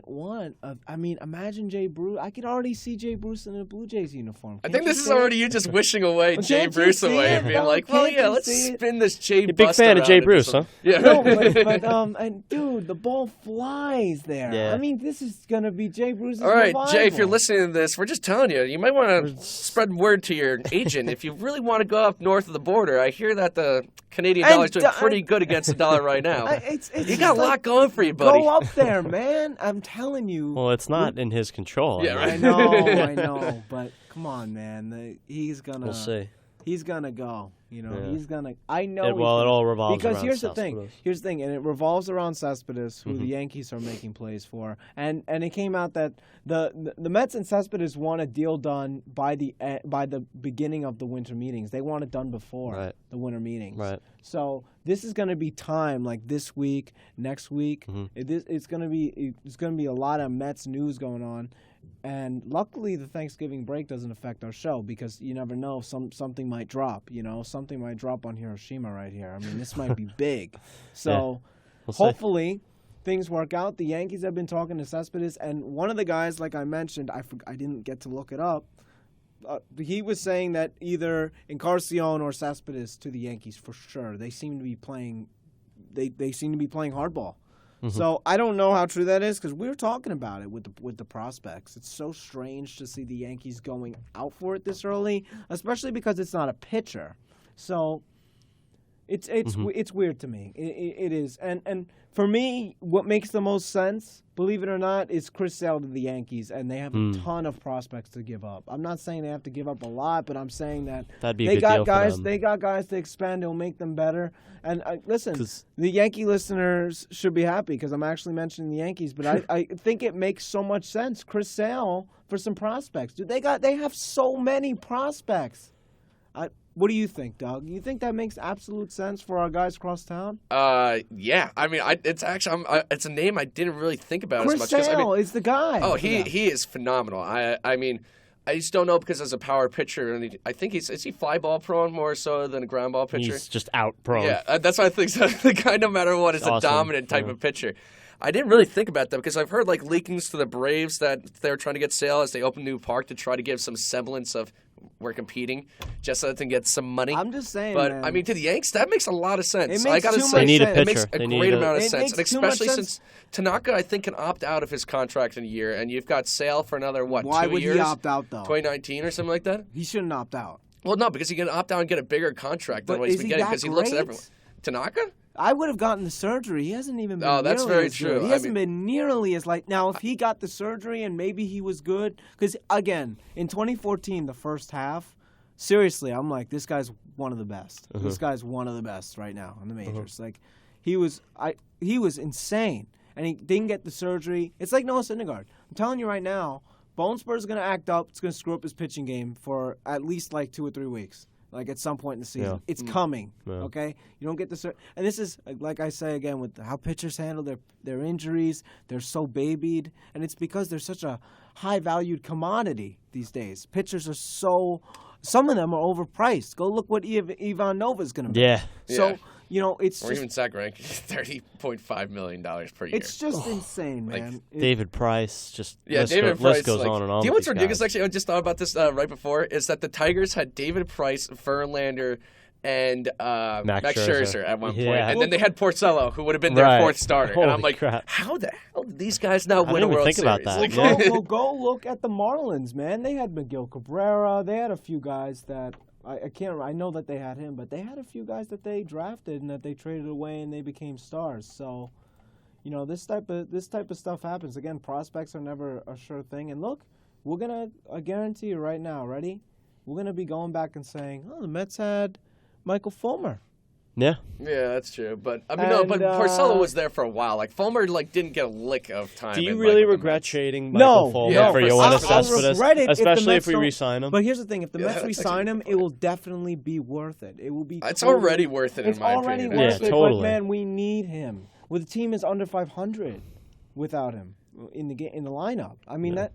want. I mean, imagine Jay Bruce. I could already see Jay Bruce in a Blue Jays uniform. I Can't think you this is see it? already you just wishing away Well, Jay can't you Bruce see away it, and being though? like, well, Can't yeah, you let's see it? spin this Jay. You're a big bust fan of around Jay into Bruce, some- huh? Yeah. No, but and dude, the ball flies there. Yeah. I mean, this is gonna be Jay Bruce's All right, revival. Jay, if you're listening to this, we're just telling you, you might want to spread word to your agent if you really want to go up north of the border. I hear that the Canadian And dollar's doing pretty good against the dollar right now. It's You got a lot going for you, buddy. Go up there, man. I'm telling you. Well, it's not in his control. Yeah, I mean, right. I know, but come on, man. He's gonna. We'll see. He's gonna go. You know, Yeah. he's gonna. I know. It, he's well, it gonna- all revolves because around here's the Cespedes. thing. Here's the thing, and it revolves around Cespedes, who Mm-hmm. the Yankees are making plays for, and it came out that the Mets and Cespedes want a deal done by the beginning of the winter meetings. They want it done before Right. the winter meetings. Right. So this is going to be time, like this week, next week. Mm-hmm. It's going to be a lot of Mets news going on. And luckily, the Thanksgiving break doesn't affect our show because you never know, something might drop. You know, something might drop on Hiroshima right here. I mean, this might be big. So We'll see. hopefully things work out. The Yankees have been talking to Cespedes, and one of the guys, like I mentioned, I didn't get to look it up. He was saying that either Encarnacion or Cespedes to the Yankees for sure. They seem to be playing. They seem to be playing hardball. So I don't know how true that is because we were talking about it with the prospects. It's so strange to see the Yankees going out for it this early, especially because it's not a pitcher. So it's weird to me. It is, and for me, what makes the most sense, believe it or not, is Chris Sale to the Yankees, and they have a ton of prospects to give up. I'm not saying they have to give up a lot, but I'm saying that That'd be a they good got deal for guys. them. They got guys to expand. It'll make them better. And listen, 'Cause- the Yankee listeners should be happy because I'm actually mentioning the Yankees, but I think it makes so much sense. Chris Sale for some prospects, dude. They have so many prospects. What do you think, Doug? You think that makes absolute sense for our guys across town? Yeah. I mean, it's actually it's a name I didn't really think about Chris as much. 'Cause, I Sale mean, is the guy. oh, for he them. is phenomenal. I mean, I just don't know because as a power pitcher, and I think is he fly ball prone more so than a ground ball pitcher? He's just out prone. Yeah, that's what I think. So the guy, no matter what, is a Awesome. dominant type of pitcher. I didn't really think about that because I've heard like leakings to the Braves that they're trying to get Sale as they open new park to try to give some semblance of we're competing just so they can get some money. I'm just saying, but man. I mean, to the Yanks, that makes a lot of sense. It I makes gotta too say, much They need a sense. it makes pitcher. a They need great a- amount of It sense, and makes too much especially sense. since Tanaka, I think, can opt out of his contract in a year, and you've got Sale for another Why 2 would years? he opt out though? 2019 or something like that. He shouldn't opt out. Well, no, because he can opt out and get a bigger contract than But what he's is been he getting that because he looks at great? everyone. Tanaka? I would have gotten the surgery. He hasn't even been. Oh, that's nearly very as true. good. He I hasn't mean- been nearly as like now. If he got the surgery and maybe he was good, because again, in 2014, the first half, seriously, I'm like, this guy's one of the best. This guy's one of the best right now in the majors. Like, he was insane, and he didn't get the surgery. It's like Noah Syndergaard. I'm telling you right now, Bonesbur's gonna act up. It's gonna screw up his pitching game for at least like 2 or 3 weeks. Like at some point in the season, Yeah. it's coming. Yeah. Okay, you don't get the and this is like I say again with how pitchers handle their injuries. They're so babied, and it's because they're such a high valued commodity these days. Pitchers are so. Some of them are overpriced. Go look what Ivan Nova's going to be. Yeah. So Yeah. you know it's Or just even Zach Greinke, $30.5 million per year. it's just insane, Like, man. David Price, just Yeah, list, David go, Price. list goes like, on and on. Do you know with what's these ridiculous? guys. Actually, I just thought about this right before. Is that the Tigers had David Price, Verlander, and Max Scherzer at one point, Yeah. and then they had Porcello, who would have been their Right. fourth starter. and Holy I'm like, crap. how the hell did these guys not I win didn't a even World think about Series? that. Like, Well, go look at the Marlins, man. They had Miguel Cabrera. They had a few guys that I can't. I know that they had him, but they had a few guys that they drafted and that they traded away and they became stars. So, you know, this type of stuff happens. Again, prospects are never a sure thing. And look, we're gonna. I guarantee you right now. Ready? We're gonna be going back and saying, "Oh, the Mets had Michael Fulmer." Yeah. Yeah, that's true. But I mean, no, but Porcello was there for a while. Like Fulmer, didn't get a lick of time. Do you in, really with the regret Mets. trading Michael Fulmer for Yoenis Cespedes? Especially if we re-sign him. But here's the thing: if the Mets re-sign him, it will definitely be worth it. It will be. It's already worth it. It's in my already opinion. worth it. Totally. But man, we need him. Well, the team is under 500 without him in the lineup. I mean that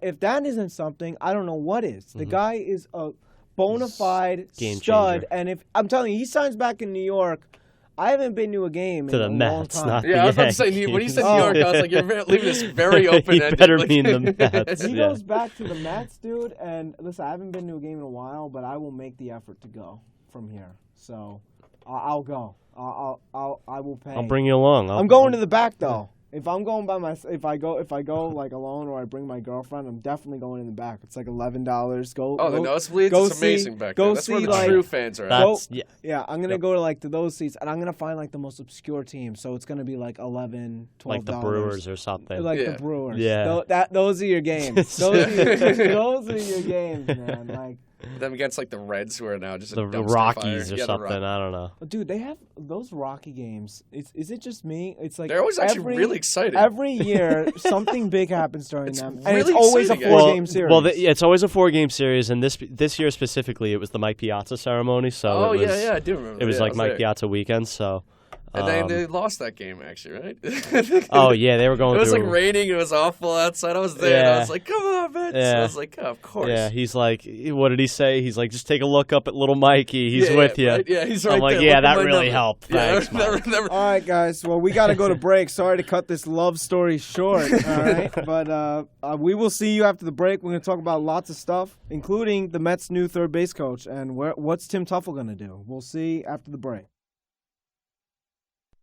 if that isn't something, I don't know what is. The guy is a bona fide Game stud, changer. and if I'm telling you, he signs back in New York. I haven't been to a game To in the a long Mets, time. not Yeah, I was about to say, when you said New York, I was like, you're leaving this very open-ended. You better mean the Mets. He Yeah. goes back to the Mets, dude. And listen, I haven't been to a game in a while, but I will make the effort to go from here. So I'll go. I will pay. I'll bring you along. I'm going to the back though. If I'm going by if I go like alone or I bring my girlfriend, I'm definitely going in the back. It's like $11. Go. Oh, the nosebleeds? Go It's amazing back there. That's where the like, true fans are at. That's, Yeah, I'm gonna go to like to those seats, and I'm gonna find like the most obscure team. So it's gonna be like $11, $12. like the Brewers or something. Like Yeah. the Brewers. Yeah. Those are your games. Those are your games, man. Like, Them against like the Reds, who are now just a the dumpster Rockies fire. or Yeah, the something. Rock- I don't know. dude, they have those Rocky games. Is it just me? It's like They're always actually really exciting. Every year, something big happens during them, and it's really always a exciting, four-game series. Well, it's always a 4-game series, and this year specifically, it was the Mike Piazza ceremony. So Oh, it was, yeah, I do remember. It was Yeah, I like Mike there. Piazza weekend. So. And then they lost that game, actually, right? Oh yeah, they were going. It was through, like raining. It was awful outside. I was there. And I Yeah. was like, "Come on, man!" So Yeah. I was like, oh, "Of course." Yeah, he's like, what did he say? He's like, just take a look up at little Mikey. He's Yeah, with you. right? Yeah, he's right I'm like, there. yeah, Look at that my really number. helped. Yeah, Thanks, Mike. never. All right, guys. Well, we got to go to break. Sorry to cut this love story short. All right, but we will see you after the break. We're going to talk about lots of stuff, including the Mets' new third base coach and what's Tim Tuffle going to do. We'll see after the break.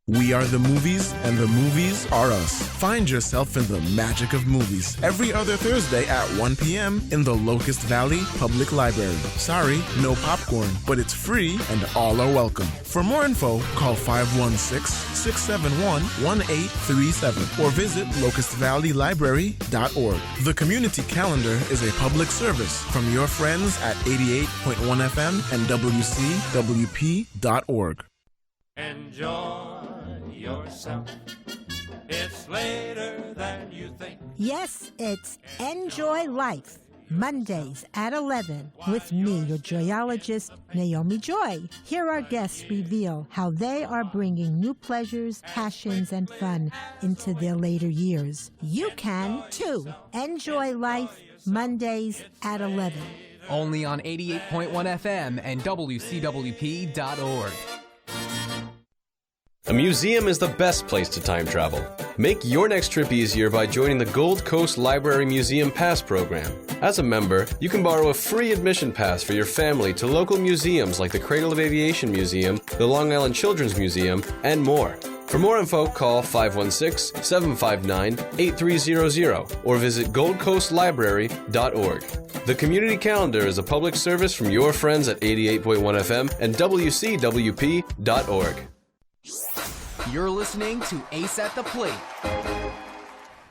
We are the movies, and the movies are us. Find yourself in the magic of movies every other Thursday at 1 p.m. in the Locust Valley Public Library. Sorry, no popcorn, but it's free and all are welcome. For more info, call 516-671-1837 or visit locustvalleylibrary.org. The Community Calendar is a public service from your friends at 88.1 FM and WCWP.org. Enjoy yourself. It's later than you think. Yes, it's Enjoy Life. Mondays at 11 with me, your joyologist, Naomi Joy. Here our guests reveal how they are bringing new pleasures, passions, and fun into their later years. You can, too. Enjoy Life, Mondays at 11. Only on 88.1 FM and WCWP.org. A museum is the best place to time travel. Make your next trip easier by joining the Gold Coast Library Museum Pass program. As a member, you can borrow a free admission pass for your family to local museums like the Cradle of Aviation Museum, the Long Island Children's Museum, and more. For more info, call 516-759-8300 or visit goldcoastlibrary.org. The Community Calendar is a public service from your friends at 88.1 FM and WCWP.org. You're listening to Ace at the Plate.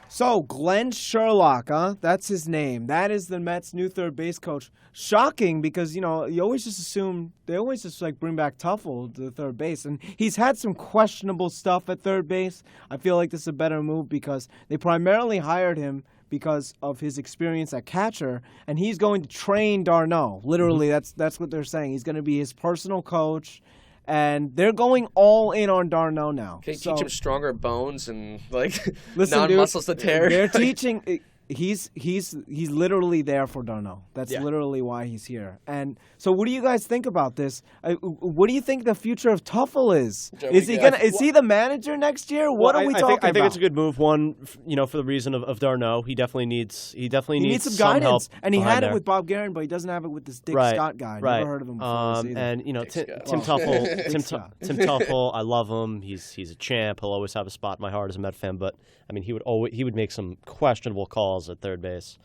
So, Glenn Sherlock, huh? That's his name. That is the Mets' new third base coach. Shocking because, you always just assume, they always just bring back Tuffle to third base. And he's had some questionable stuff at third base. I feel like this is a better move because they primarily hired him because of his experience at catcher, and he's going to train d'Arnaud. Literally, that's what they're saying. He's going to be his personal coach. And they're going all in on d'Arnaud now. Can you teach him stronger bones and Listen, non-muscles to tear? They're teaching. He's literally there for d'Arnaud. That's literally why he's here. And so, what do you guys think about this? What do you think the future of Tuffle is? Is he the manager next year? What are we talking about? I think it's a good move. One, for the reason of d'Arnaud, he definitely needs some some guidance, help and he had it there. with Bob Guerin, but he doesn't have it with this Dick Scott guy. Right. Never heard of him before. And Tim Tuffle, I love him. He's a champ. He'll always have a spot in my heart as a Met fan. But I mean, he would make some questionable calls at third base.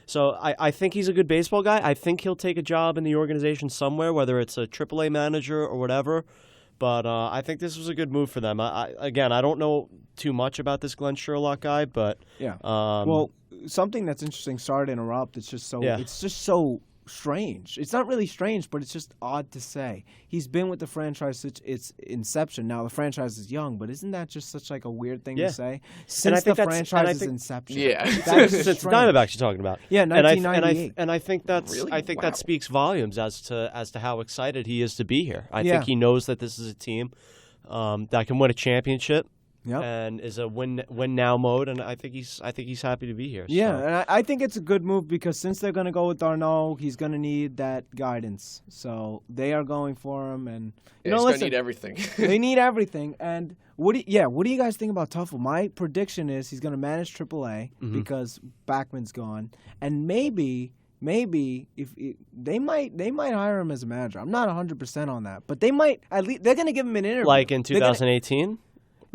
So I think he's a good baseball guy. I think he'll take a job in the organization somewhere, whether it's a AAA manager or whatever. But I think this was a good move for them. I don't know too much about this Glenn Sherlock guy, but well, something that's interesting. Sorry to interrupt. It's just so strange. It's not really strange, but it's just odd to say. He's been with the franchise since its inception. Now the franchise is young, but isn't that just such like a weird thing to say? Since the franchise's inception. Yeah. That's Since strange. Diamondbacks you're talking about. Yeah, And 1998. And I think that's Really? I think Wow. that speaks volumes as to how excited he is to be here. I Yeah. think he knows that this is a team that can win a championship. Yep. And is a win now mode, and I think he's happy to be here. Yeah, so. and I think it's a good move because since they're going to go with Darno, he's going to need that guidance. So they are going for him, and Yeah, know, he's listen, gonna need everything. they need everything. And what do you guys think about Tuffle? My prediction is he's going to manage AAA because Backman's gone, and maybe if they might hire him as a manager. I'm not 100% on that, but they might at least they're going to give him an interview. Like in 2018.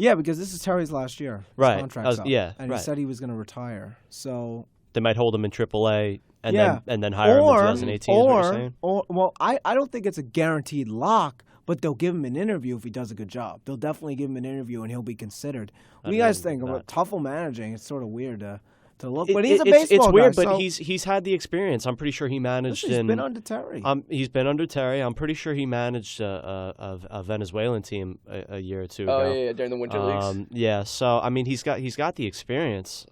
Yeah, because this is Terry's last year. His Right. contract's up. Yeah, and right. he said he was going to retire. So They might hold him in AAA and yeah. then hire him in 2018. Is what you're saying? Well, I don't think it's a guaranteed lock, but they'll give him an interview if he does a good job. They'll definitely give him an interview and he'll be considered. What do you guys think about Tuffle managing? It's sort of weird to look, but he's a baseball It's weird, guy, but so he's had the experience. I'm pretty sure he managed. he's been under Terry. He's been under Terry. I'm pretty sure he managed a Venezuelan team a year or two ago. Oh yeah, during the Winter Leagues. Yeah, so I mean, he's got the experience.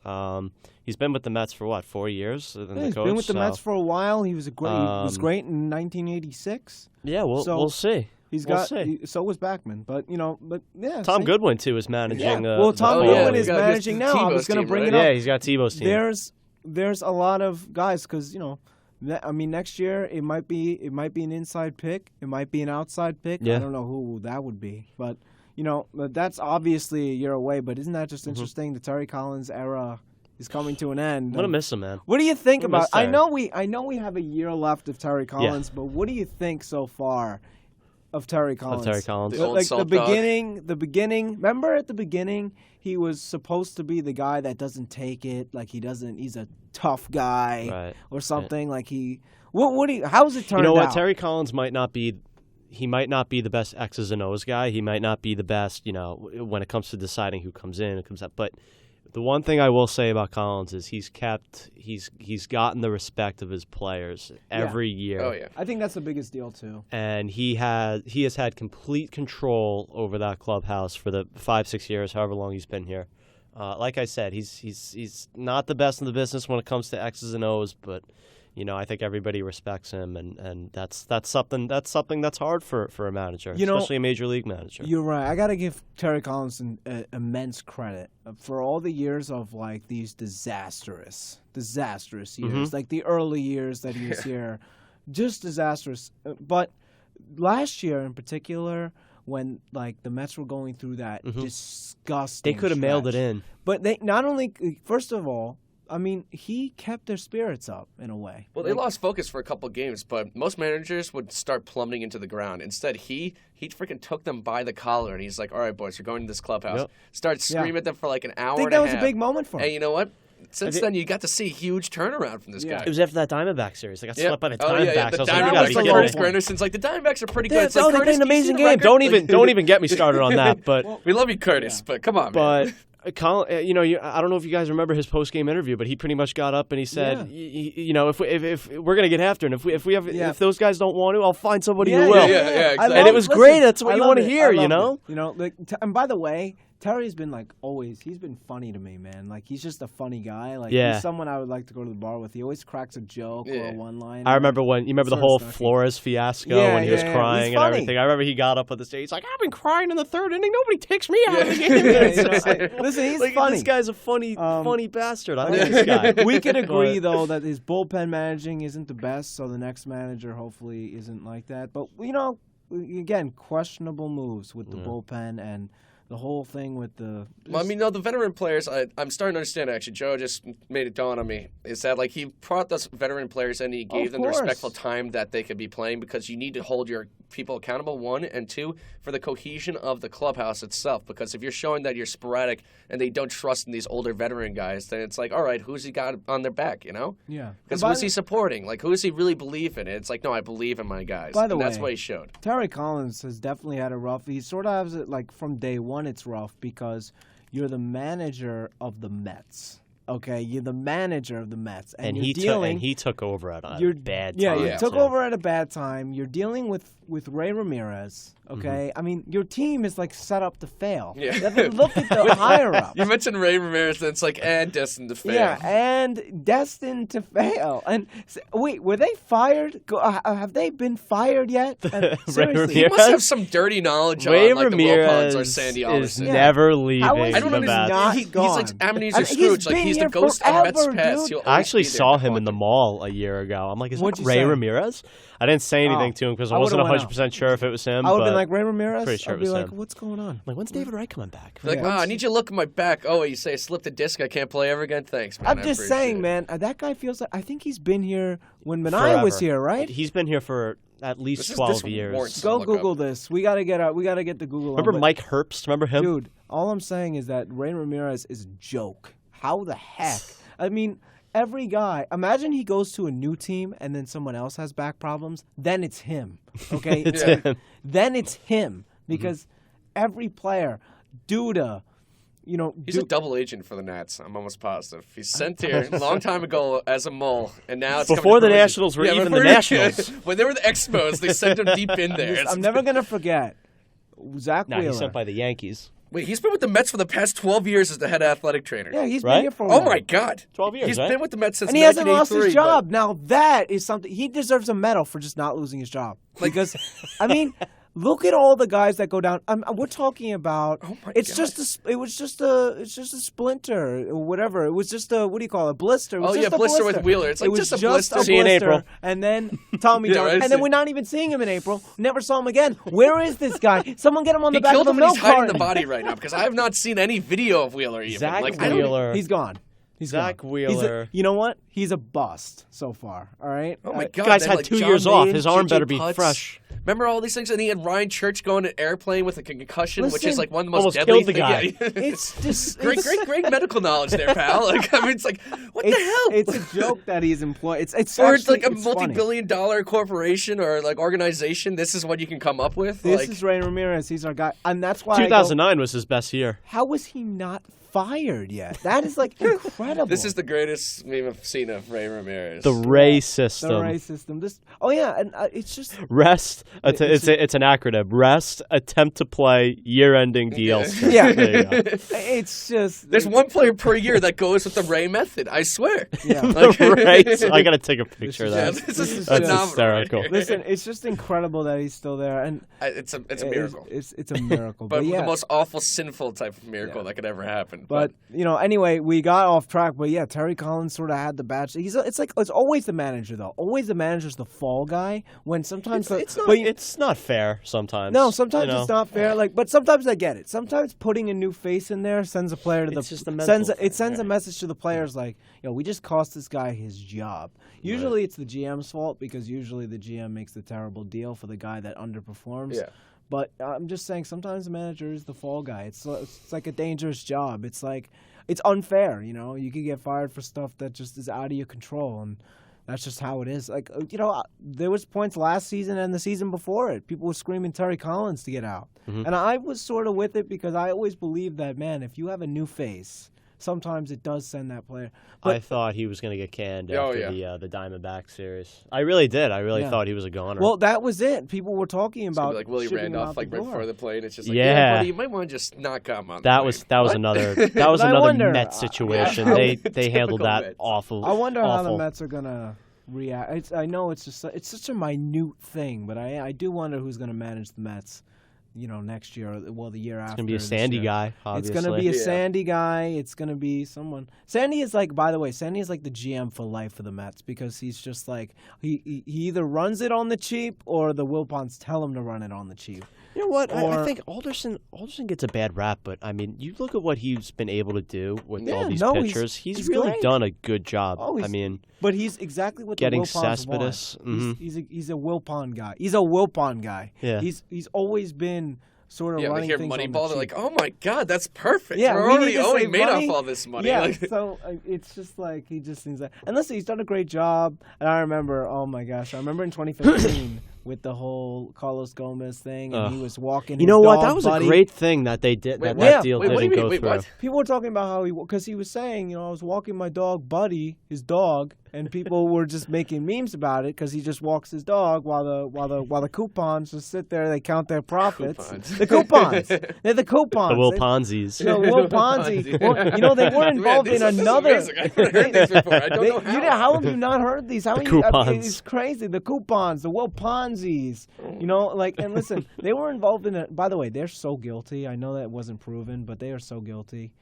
He's been with the Mets for what, 4 years? He's been with the Mets for a while. He was great. He was great in 1986. Yeah, we'll see. So was Backman, but yeah. Tom Goodwin too is managing. Yeah. Well, Tom Goodwin is managing now. I was going to bring it up. Yeah, he's got Tebow's team. There's a lot of guys because next year it might be an inside pick, it might be an outside pick. Yeah. I don't know who that would be, but but that's obviously a year away. But isn't that just interesting? The Terry Collins era is coming to an end. I'm gonna miss him, man. What do you think I'm gonna about? miss Terry. I know we have a year left of Terry Collins, but what do you think so far of Terry Collins? Of Terry Collins. The old Like salt the beginning. Remember at the beginning, he was supposed to be the guy that doesn't take it. Like he's a tough guy Right. or something. Like how's it turned out? You know what? Terry Collins might not be. He might not be the best X's and O's guy. He might not be the best, when it comes to deciding who comes in and comes out. But the one thing I will say about Collins is he's gotten the respect of his players every year. Oh yeah. I think that's the biggest deal too. And he has had complete control over that clubhouse for the 5-6 years, however long he's been here. Like I said, he's not the best in the business when it comes to X's and O's, but I think everybody respects him, and that's something that's hard for a manager, especially a major league manager. You're right. I got to give Terry Collins immense credit for all the years of like these disastrous years, like the early years that he was here, just disastrous. But last year in particular, when like the Mets were going through that disgusting, They could have mailed it stretch. in. But they not only, first of all, I mean, he kept their spirits up in a way. Well, they lost focus for a couple games, but most managers would start plummeting into the ground. Instead, he freaking took them by the collar, and he's like, "All right, boys, you're going to this clubhouse." Yep. Start screaming at them for like an hour I think and a that was half. a big moment for him. And you know what? Since then, you got to see a huge turnaround from this guy. It was after that Diamondback series. They got swept by the Oh, Diamondbacks. yeah. The I was like, you Diamondbacks, gotta be like kidding Curtis me. Granderson's like, the Diamondbacks are pretty good. Yeah, It's like, they played Curtis, an do you see amazing the game. record? Don't even get me started on that. But we love you, Curtis, but come on, man. But Colin, I don't know if you guys remember his post game interview, but he pretty much got up and he said, if we're gonna get after it, if those guys don't want to, I'll find somebody who will. Yeah, exactly. And it was great. That's what you want to hear, And by the way, Terry's been like always. He's been funny to me, man. Like he's just a funny guy. Like he's someone I would like to go to the bar with. He always cracks a joke or a one line. I remember the whole Flores fiasco when he was crying and everything. I remember he got up on the stage. He's like, I've been crying in the third inning. Nobody takes me out of the game. Listen, he's like, funny. This guy's a funny bastard. I like this guy. We could agree though that his bullpen managing isn't the best. So the next manager hopefully isn't like that. But again, questionable moves with the bullpen and the whole thing with the. Well, I mean, no, the veteran players. I'm starting to understand. Actually, Joe just made it dawn on me. Is that like he brought those veteran players and he gave them the respectful time that they could be playing because you need to hold your people accountable. 1 and 2 for the cohesion of the clubhouse itself. Because if you're showing that you're sporadic and they don't trust in these older veteran guys, then it's like, all right, who's he got on their back? Yeah. Because who's he supporting? Like, who does he really believe in? It's like, no, I believe in my guys. By the way, that's what he showed. Terry Collins has definitely had a rough. He sort of has it like from day one. It's rough because you're the manager of the Mets. Okay, you're the manager of the Mets, and you're he dealing. took over at a bad Yeah, time. you took too. over at a bad time. You're dealing with Ray Ramirez. Okay, I mean your team is like set up to fail. Yeah. Look at the higher ups. You mentioned Ray Ramirez, and it's like, and destined to fail. Yeah, and destined to fail. And wait, were they fired? Have they been fired yet? Seriously, He must have some dirty knowledge Ray on like Ramirez the Wilpons or Sandy is Alderson. never leaving How is the he don't Mets. not He's gone? like Ebenezer And he's Scrooge. Like been he's the here ghost of Mets forever, past. dude. He'll I actually always be saw there. him in the mall a year ago. I'm like, is What'd that you Ray say? Ramirez? I didn't say anything to him because I I wasn't would've went 100% sure if it was him. I would have but been like Ray Ramirez. pretty sure I'd it be was like, him. what's going on? I'm like, when's David Wright coming back? Like, I need you to look at my back. Oh, you say I slipped a disc. I can't play ever again. Thanks, man. I'm I just appreciate saying, it. man. That guy feels like I think he's been here when Minaya was Forever. here, right? He's been here for at least This is- 12 this years. warrants- Go look Google up. this. We gotta get the Google. Remember on, but- Mike Herbst? Remember him? Dude, all I'm saying is that Ray Ramirez is a joke. How the heck? I mean, every guy. Imagine he goes to a new team and then someone else has back problems. Then it's him. Okay. It's him. Then it's him because every player, Duda, He's a double agent for the Nats. I'm almost positive. He's sent here a long time ago as a mole, and now it's Before coming to the fruition. Nationals were even the before- Nationals. when they were the Expos, they sent him deep in there. It's- I'm never gonna forget Zach No, Wheeler. he's sent by the Yankees. Wait, he's been with the Mets for the past 12 years as the head athletic trainer. Yeah, he's Right? been here for a Oh while. my God, 12 years, He's right? been with the Mets since And he hasn't lost 1983, his job. Now that is something he deserves a medal for just not losing his job. Because, I mean, look at all the guys that go down. We're talking about. Oh my it's God. just a splinter or whatever. It was just a what do you call it? Blister. It was Oh, just yeah, a blister with Wheeler. It's like it was just a blister. See you in April. And then Tommy Yeah, John. right, And see- then we're not even seeing him in April. Never saw him again. Where is this guy? Someone get him on the He back killed of a him and milk he's hiding carton. the body right now because I have not seen any video of Wheeler even. Zach like, I don't- Wheeler. He's gone. He's Zach gone. Wheeler. You know what? He's a bust so far. All right. Oh my God! Guy's they had like 2 John years off. Maiden, His arm J.J. better be Putz. fresh. Remember all these things, and he had Ryan Church going to airplane with a concussion, which is Listen, like one of the most almost deadly killed the things. guy. Yeah. It's just great medical knowledge there, pal. Like, I mean, it's like, what the hell? It's a joke that he's employed. It's or it's actually- like a it's funny. multi-billion-dollar corporation or like organization. This is what you can come up with. This like, is Ray Ramirez. He's our guy, and that's why. I go, 2009 was his best year. how was he not fired yet? That is like incredible. this is the greatest meme I've seen of Ray Ramirez. The Ray system. the Ray system. This. Oh yeah, and it's just. Rest. It's an acronym. Rest. Attempt to play. Year-ending deal. Yeah. There you go. It's just. There's one player per year that goes with the Ray method. I swear. Yeah. Right. I gotta take a picture of Yeah, that. this is That's phenomenal. hysterical. Listen, it's just incredible that he's still there, and It's a miracle. It's a miracle. but yeah. the most awful, sinful type of miracle that could ever happen. But anyway, we got off track. But yeah, Terry Collins sort of had the badge. It's always the manager though. Always the manager's the fall guy. When sometimes It's not fair sometimes. no, sometimes you know? it's not fair. Like, but sometimes I get it. Sometimes putting a new face in there sends a player to It's just a mental sends thing, it sends a message to the players like, we just cost this guy his job. Usually it's the GM's fault because usually the GM makes the terrible deal for the guy that underperforms. Yeah. But I'm just saying sometimes the manager is the fall guy. It's like a dangerous job. It's like it's unfair. You could get fired for stuff that just is out of your control, and that's just how it is. Like there was points last season and the season before it. People were screaming Terry Collins to get out, and I was sort of with it because I always believed that if you have a new face, sometimes it does send that player. But I thought he was going to get canned Oh, after yeah. the Diamondback series. I really did. I really Yeah. thought he was a goner. well, that was it. People were talking It's gonna about be like Willie shipping him Randolph, out like the right door. before the plane. It's just like, Yeah. buddy, you might want to just not come on. that the was plane. another But I wonder, Mets situation. I- They handled Typical that Mets. awful. I wonder how the awful. Mets are gonna react. I know it's such a minute thing, but I do wonder who's gonna manage the Mets. Next year, the year after. It's gonna be a this Sandy year. guy. It's Obviously. gonna be a Yeah. Sandy guy. It's gonna be someone. Sandy is like, by the way, Sandy is like the GM for life for the Mets because he's just like he either runs it on the cheap or the Wilpons tell him to run it on the cheap. You know what? I Or- think Alderson gets a bad rap, but I mean, you look at what he's been able to do with Yeah, all these no, pitchers. he's really great. done a good job. Oh, I mean, But he's exactly what Getting the Wilpons Cespedes, want. He's a Wilpon guy. He's a Wilpon guy. Yeah. He's always been sort of Yeah, they running hear things on the Moneyball. They're cheap. like, oh my God, that's perfect. Yeah, We're we already need to owing save Madoff money. all this money. Yeah, Like, so it's just like he just seems like. And listen, he's done a great job. And I remember, oh my gosh, I remember in 2015 with the whole Carlos Gomez thing, and he was walking. You his know what? dog That was buddy. a great thing that they did. Wait, that deal Wait, what do you didn't mean? go Wait, through. what? People were talking about how because he was saying, I was walking my dog Buddy, his dog, and people were just making memes about it because he just walks his dog while the coupons just sit there. They count their profits. The coupons. They're the coupons. The Will Ponzi's. Will Ponzi. Well, they were involved in another. This is amazing. I've never heard these before. I don't know how. How have you not heard these? How The are you, coupons. it's crazy. The coupons, the Will Ponzi's. And listen, they were involved in it. By the way, they're so guilty. I know that wasn't proven, but they are so guilty.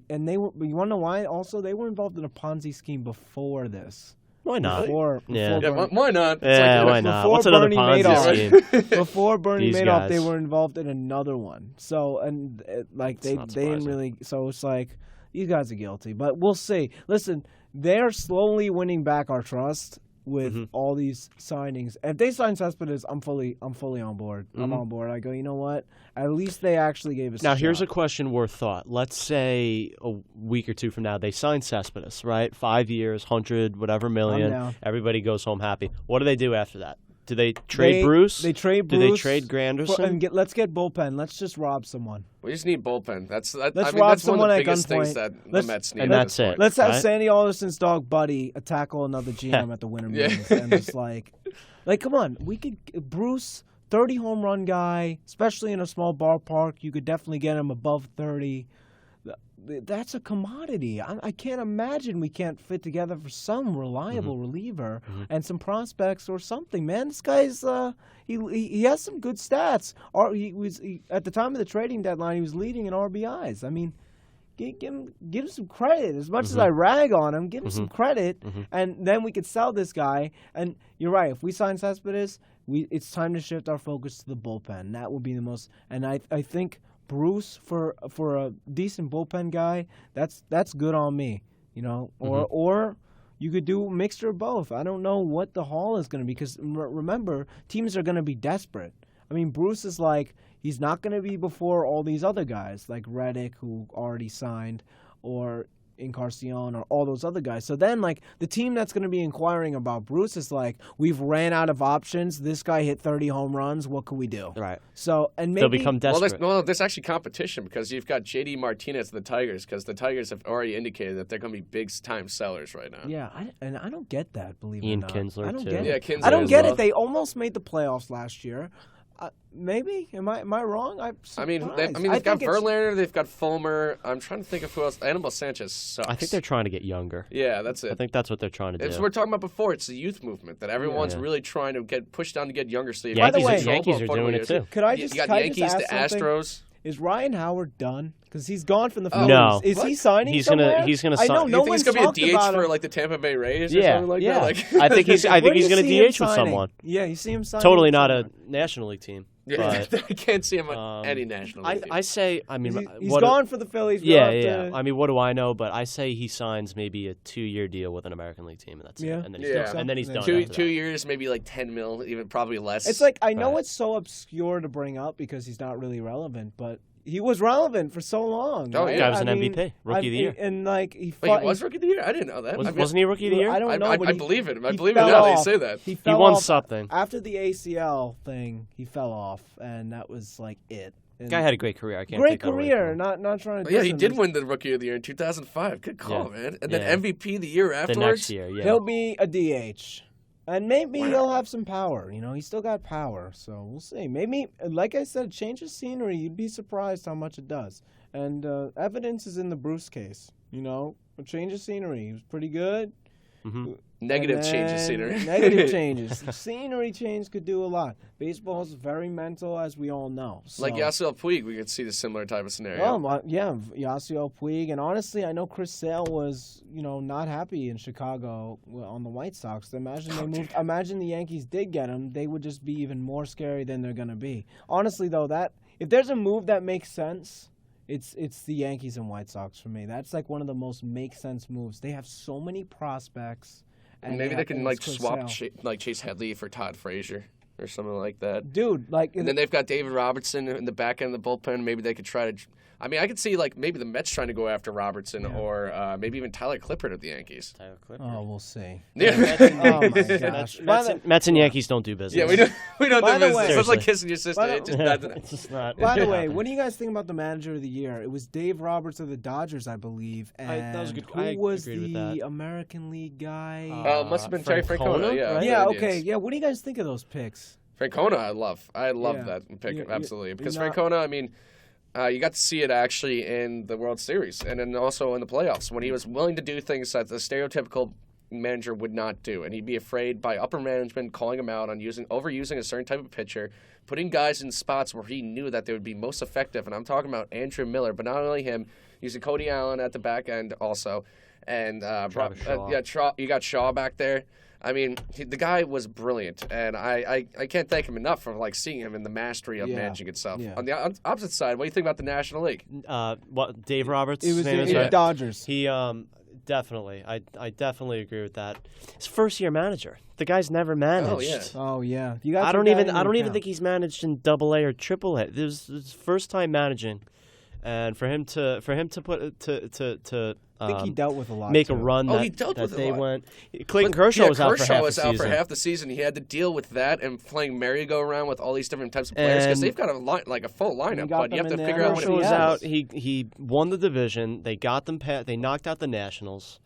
And they were. You want to know why? Also, they were involved in a Ponzi scheme before this. Why not? Before Yeah. Bernie- Why not? Yeah, why not? What's another Bernie Ponzi Madoff. scheme? Before Bernie These Madoff, they guys. were involved in another one. So they not didn't surprising. really. So it's like these guys are guilty, but we'll see. Listen, they're slowly winning back our trust with all these signings. If they sign Cespedes, I'm fully on board. I'm on board. I go, you know what? At least they actually gave us. Now, a here's a shot. question worth thought. Let's say a week or two from now they sign Cespedes, right? 5 years, 100, whatever million. down. Everybody goes home happy. What do they do after that? Do they trade They- Bruce? They trade Do Bruce. they trade Granderson? Let's get bullpen. Let's just rob someone. We just need bullpen. That's Let's that's rob one someone of the at biggest things gunpoint. that Let's- the Mets need. and at that's this point. it. Let's have right? Sandy Alderson's dog Buddy tackle another GM at the winter Yeah. meetings and just like come on, we could Bruce 30 home run guy, especially in a small ballpark. You could definitely get him above 30. That's a commodity. I can't imagine we can't fit together for some reliable reliever and some prospects or something. Man, this guy's he has some good stats. At the time of the trading deadline, he was leading in RBIs. I mean, give him some credit. As much as I rag on him, give him some credit, and then we could sell this guy. And you're right. If we sign Cespedes, it's time to shift our focus to the bullpen. That would be the most. And I think Bruce for a decent bullpen guy, that's good on me. Or you could do a mixture of both. I don't know what the haul is going to be because remember, teams are going to be desperate. I mean, Bruce is he's not going to be before all these other guys like Reddick, who already signed, or Encarnacion, or all those other guys. So then, the team that's going to be inquiring about Bruce is we've ran out of options. This guy hit 30 home runs. What can we do? Right. So, and maybe They'll become desperate. There's actually competition because you've got JD Martinez and the Tigers because the Tigers have already indicated that they're going to be big time sellers right now. Yeah, I don't get that. Believe Ian it or not, Kinsler, I don't too. get Yeah, it. Kinsler I don't as get well. it. They almost made the playoffs last year. Maybe am I wrong? I mean, surprised. they've got think it's- Verlander, they've got Fulmer. I'm trying to think of who else. Anibal Sanchez sucks. I think they're trying to get younger. Yeah, that's it. I think that's what they're trying to do. As we were talking about before, it's the youth movement that everyone's Yeah. really trying to get pushed down to get younger. So you Yankees, By the way- the Yankees are doing it too. Could I You just got can I Yankees just to ask something? Astros. Is Ryan Howard done? Because he's gone from the Phillies. No. Is he signing He's somewhere? gonna I know sign- no You think one's he's gonna talked be a DH about for him. like the Tampa Bay Rays or Yeah, something like yeah. that? Like, I think he's Where do going you to see him DH with signing? someone. Yeah, you see him signing. Totally not a somewhere. National League team. Yeah, But, I can't see him on any national league. I say, I mean, He's what gone for the Phillies. We Yeah, don't have yeah. to- I mean, what do I know? But I say he signs maybe a 2-year deal with an American League team, and that's Yeah. it. And then he's Yeah. done. And then he's done. two after that. years, maybe like 10 mil, even probably less. It's like I know Right. it's so obscure to bring up because he's not really relevant, but he was relevant for so long. Oh, right? yeah. Guy was I an mean, MVP, Rookie of the year. And he Wait, fought, he was rookie of the year. I didn't know that. I mean, Wasn't he Rookie of the Year? I don't know. but I he- believe it. I he believe it fell now that you off. say that. He He fell won off something. after the ACL thing. He fell off, and that was it. And Guy had a great career. I can't great take that away career. from him. Not trying to. Yeah, diss he him. did win the rookie of the year in 2005. Good call, Yeah. man. And then Yeah. MVP the year The afterwards. next year, yeah. He'll be a DH. And maybe he'll have some power. He's still got power. So we'll see. Maybe, like I said, change of scenery. You'd be surprised how much it does. And evidence is in the Bruce case. A change of scenery. He was pretty good. Negative And change of then scenery. Negative changes. Scenery change could do a lot. Baseball is very mental, as we all know. So. Like Yasiel Puig, we could see the similar type of scenario. Yeah, Yasiel Puig, and honestly, I know Chris Sale was, not happy in Chicago on the White Sox. Imagine they moved. Imagine the Yankees did get him, they would just be even more scary than they're gonna be. Honestly, though, if there's a move that makes sense, it's the Yankees and White Sox for me. That's like one of the most make sense moves. They have so many prospects. And Maybe they can and it's Chris swap Sale. Chase Headley for Todd Frazier or something like that. Dude, And then they've got David Robertson in the back end of the bullpen. Maybe they could try to. I mean, I could see like maybe the Mets trying to go after Robertson or maybe even Tyler Clippard of the Yankees. Tyler Clippard. Oh, we'll see. Yeah. Oh my gosh. Mets and Yankees don't do business. Yeah, we don't By do the business. way- It's like kissing your sister. It's just not. By the way, what do you guys think about the manager of the year? It was Dave Roberts of the Dodgers, I believe. And that was a good- who I was agreed with the that. American League guy? Must have been Terry Francona. Yeah, right? yeah, the okay. Indians. Yeah, what do you guys think of those picks? Francona, I love Yeah. that pick You- absolutely because you're not- Francona, I mean, you got to see it actually in the World Series and then also in the playoffs when he was willing to do things that the stereotypical manager would not do, and he'd be afraid by upper management calling him out on overusing a certain type of pitcher, putting guys in spots where he knew that they would be most effective. And I'm talking about Andrew Miller, but not only him, using Cody Allen at the back end also, and Shaw. you got Shaw back there. I mean, the guy was brilliant, and I can't thank him enough for like seeing him in the mastery of managing itself. Yeah. On the opposite side, what do you think about the National League? What Dave Roberts? It was name is, the right? Dodgers. He definitely. I definitely agree with that. His first year manager. The guy's never managed. Oh yeah. You guys I don't took that even. into I don't even account. think he's managed in Double A or Triple A. This is his first time managing, and for him to put to I think he dealt with a lot. make too. a run Oh, that, he dealt that with a they lot. went. Clayton Kershaw was out for half was the out season. for half the season. He had to deal with that and playing merry-go-round with all these different types of players because And- they've got a full lineup, got but you have them to in figure there. out what Kershaw it was is. out. He won the division. They got them. They knocked out the Nationals.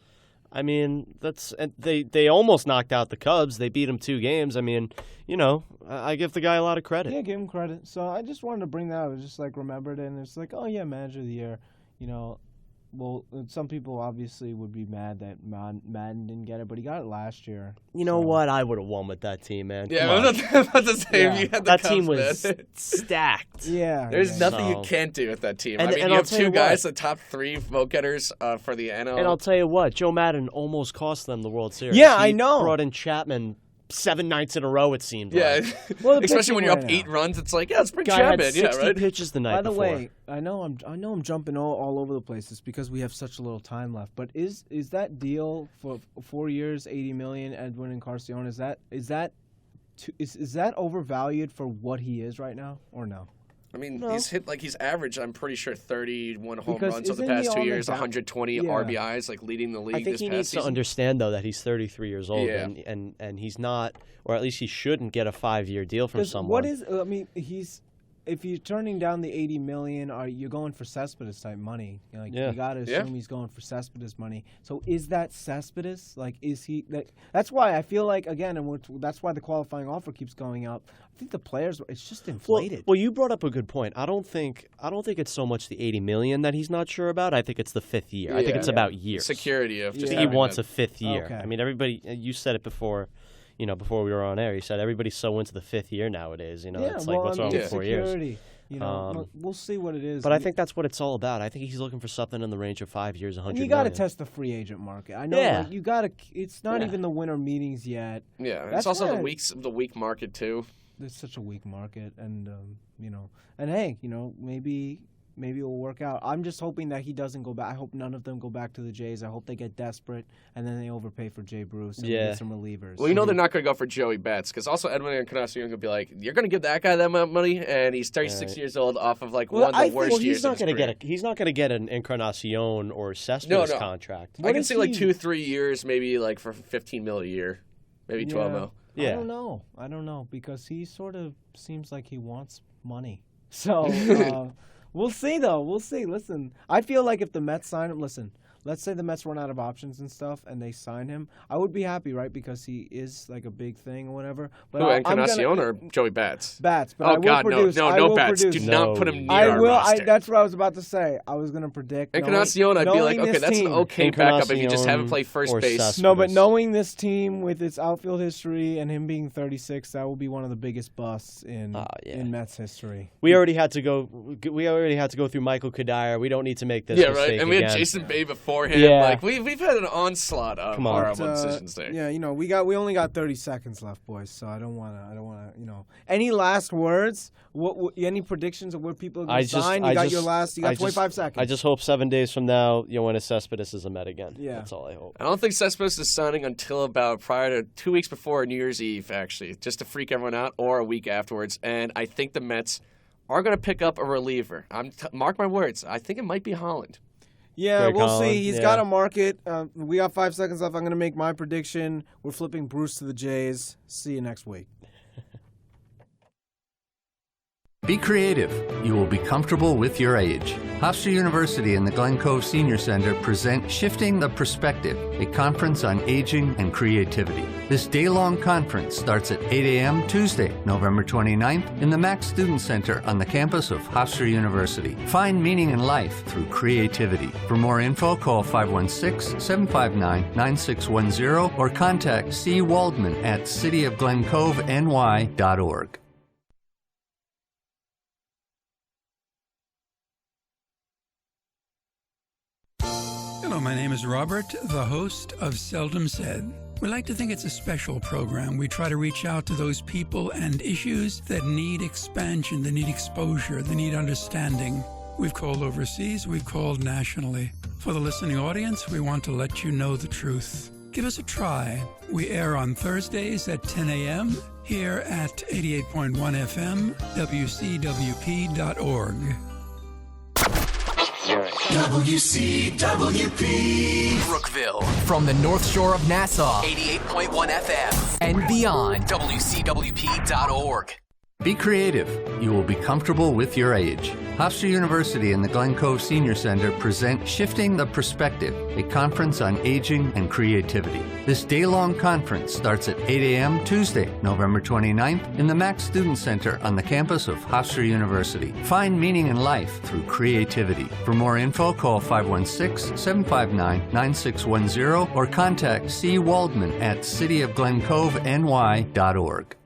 I mean, they almost knocked out the Cubs. They beat them 2 games. I mean, I give the guy a lot of credit. Yeah, give him credit. So I just wanted to bring that up. I just like remembered it, and it's like, oh yeah, manager of the year. Well, some people obviously would be mad that Madden didn't get it, but he got it last year. You know what? I would have won with that team, man. Yeah, Come on. about the same. Yeah. You had the That Cubs, team was man. stacked. Yeah. There's yeah. nothing you So- can't do with that team. And- I mean, and you I'll have tell 2 you guys, what. the top 3 vote getters for the NL. And I'll tell you what, Joe Madden almost cost them the World Series. Yeah, He I know. Brought in Chapman 7 nights in a row. It seemed yeah, like. Well, the especially when you're up pitching right 8 runs, it's like, yeah, let's bring Guy Chapman. had 60 Yeah, right. pitches the night By the before. way, I know I'm jumping all over the place. It's because we have such a little time left. But is that deal for 4 years, $80 million, Edwin Encarnacion? Is that overvalued for what he is right now, or no? I mean, No. he's averaged, I'm pretty sure, 31 home Because runs over the isn't he past 2 on the years, down- 120 Yeah. RBIs, like leading the league I think this he past needs to season. understand, though, that he's 33 years old, Yeah. and he's not, or at least he shouldn't get a 5-year deal from 'Cause someone. what is? I mean, if you're turning down the $80 million, you're going for Cespedes type money. Yeah. You got to Yeah. assume he's going for Cespedes money. So is that Cespedes? Like, is he? That's why I feel like again, and that's why the qualifying offer keeps going up. I think the players, it's just inflated. Well, you brought up a good point. I don't think it's so much the $80 million that he's not sure about. I think it's the 5th year. I think Yeah. it's about years. Security of just Yeah. He having wants that. a 5th year. Okay. I mean, everybody. You said it before. Before we were on air, you said everybody's so into the 5th year nowadays. It's like, what's wrong with 4 years? security. We'll see what it is. But I think that's what it's all about. I think he's looking for something in the range of 5 years, 100 you got to million. test the free agent market. I know Yeah. you got to. It's not Yeah. even the winter meetings yet. Yeah, That's it's also why- the weak market too. There's such a weak market, and and hey, maybe it will work out. I'm just hoping that he doesn't go back. I hope none of them go back to the Jays. I hope they get desperate and then they overpay for Jay Bruce and we Yeah. get some relievers. Well, they're not going to go for Joey Betts because also Edwin Encarnacion going to be like, you're going to give that guy that amount of money, and he's 36 Right. years old off of like Well, one of I the think- worst Well, years. he's not going to He's not going to get an Encarnacion or Cespedes No. contract. I What can is see like he- 2-3 years, maybe like for 15 mil a year, maybe 12 mil. Yeah. I don't know because he sort of seems like he wants money. So we'll see, though. We'll see. Listen, I feel like if the Mets sign him, let's say the Mets run out of options and stuff and they sign him, I would be happy, right? Because he is like a big thing or whatever. But Who, I'm Encarnacion gonna, or Joey Betts? Bats. But Oh, I will God, produce. I no will Betts. produce. Do not put him near I our will. roster. That's what I was about to say. I was going to predict. Encarnacion, I'd be knowing like, okay, this that's an team. okay backup if you just have him play first or base. Cespedes. No, but knowing this team with its outfield history and him being 36, that will be one of the biggest busts in Mets history. We already had to go. We already had to go through Michael Kadire. We don't need to make this Yeah, mistake right. And we had again. Jason Bay before him. Yeah. Like we've had an onslaught of Come on. horrible decisions there. Yeah, we only got 30 seconds left, boys. So I don't want to. Any last words? What any predictions of where people are going to sign? You got 25 seconds. I just hope 7 days from now, Yoenis Cespedes is a Met again. Yeah. That's all I hope. I don't think Cespedes is signing until about prior to 2 weeks before New Year's Eve, actually, just to freak everyone out, or a week afterwards. And I think the Mets are going to pick up a reliever. Mark my words. I think it might be Holland. Yeah, Greg we'll Holland, see. He's yeah. got a market. We got 5 seconds left. I'm going to make my prediction. We're flipping Bruce to the Jays. See you next week. Be creative. You will be comfortable with your age. Hofstra University and the Glen Cove Senior Center present Shifting the Perspective, a conference on aging and creativity. This day-long conference starts at 8 a.m. Tuesday, November 29th in the Max Student Center on the campus of Hofstra University. Find meaning in life through creativity. For more info, call 516-759-9610 or contact C. Waldman at cityofglencoveny.org. Hello, my name is Robert, the host of Seldom Said. We like to think it's a special program. We try to reach out to those people and issues that need expansion, that need exposure, that need understanding. We've called overseas, we've called nationally. For the listening audience, we want to let you know the truth. Give us a try. We air on Thursdays at 10 a.m. here at 88.1 FM, WCWP.org. WCWP Brookville, from the North Shore of Nassau, 88.1 FM, and beyond, WCWP.org. Be creative. You will be comfortable with your age. Hofstra University and the Glen Cove Senior Center present Shifting the Perspective, a conference on aging and creativity. This day-long conference starts at 8 a.m. Tuesday, November 29th in the Max Student Center on the campus of Hofstra University. Find meaning in life through creativity. For more info, call 516-759-9610 or contact C. Waldman at cityofglencoveny.org.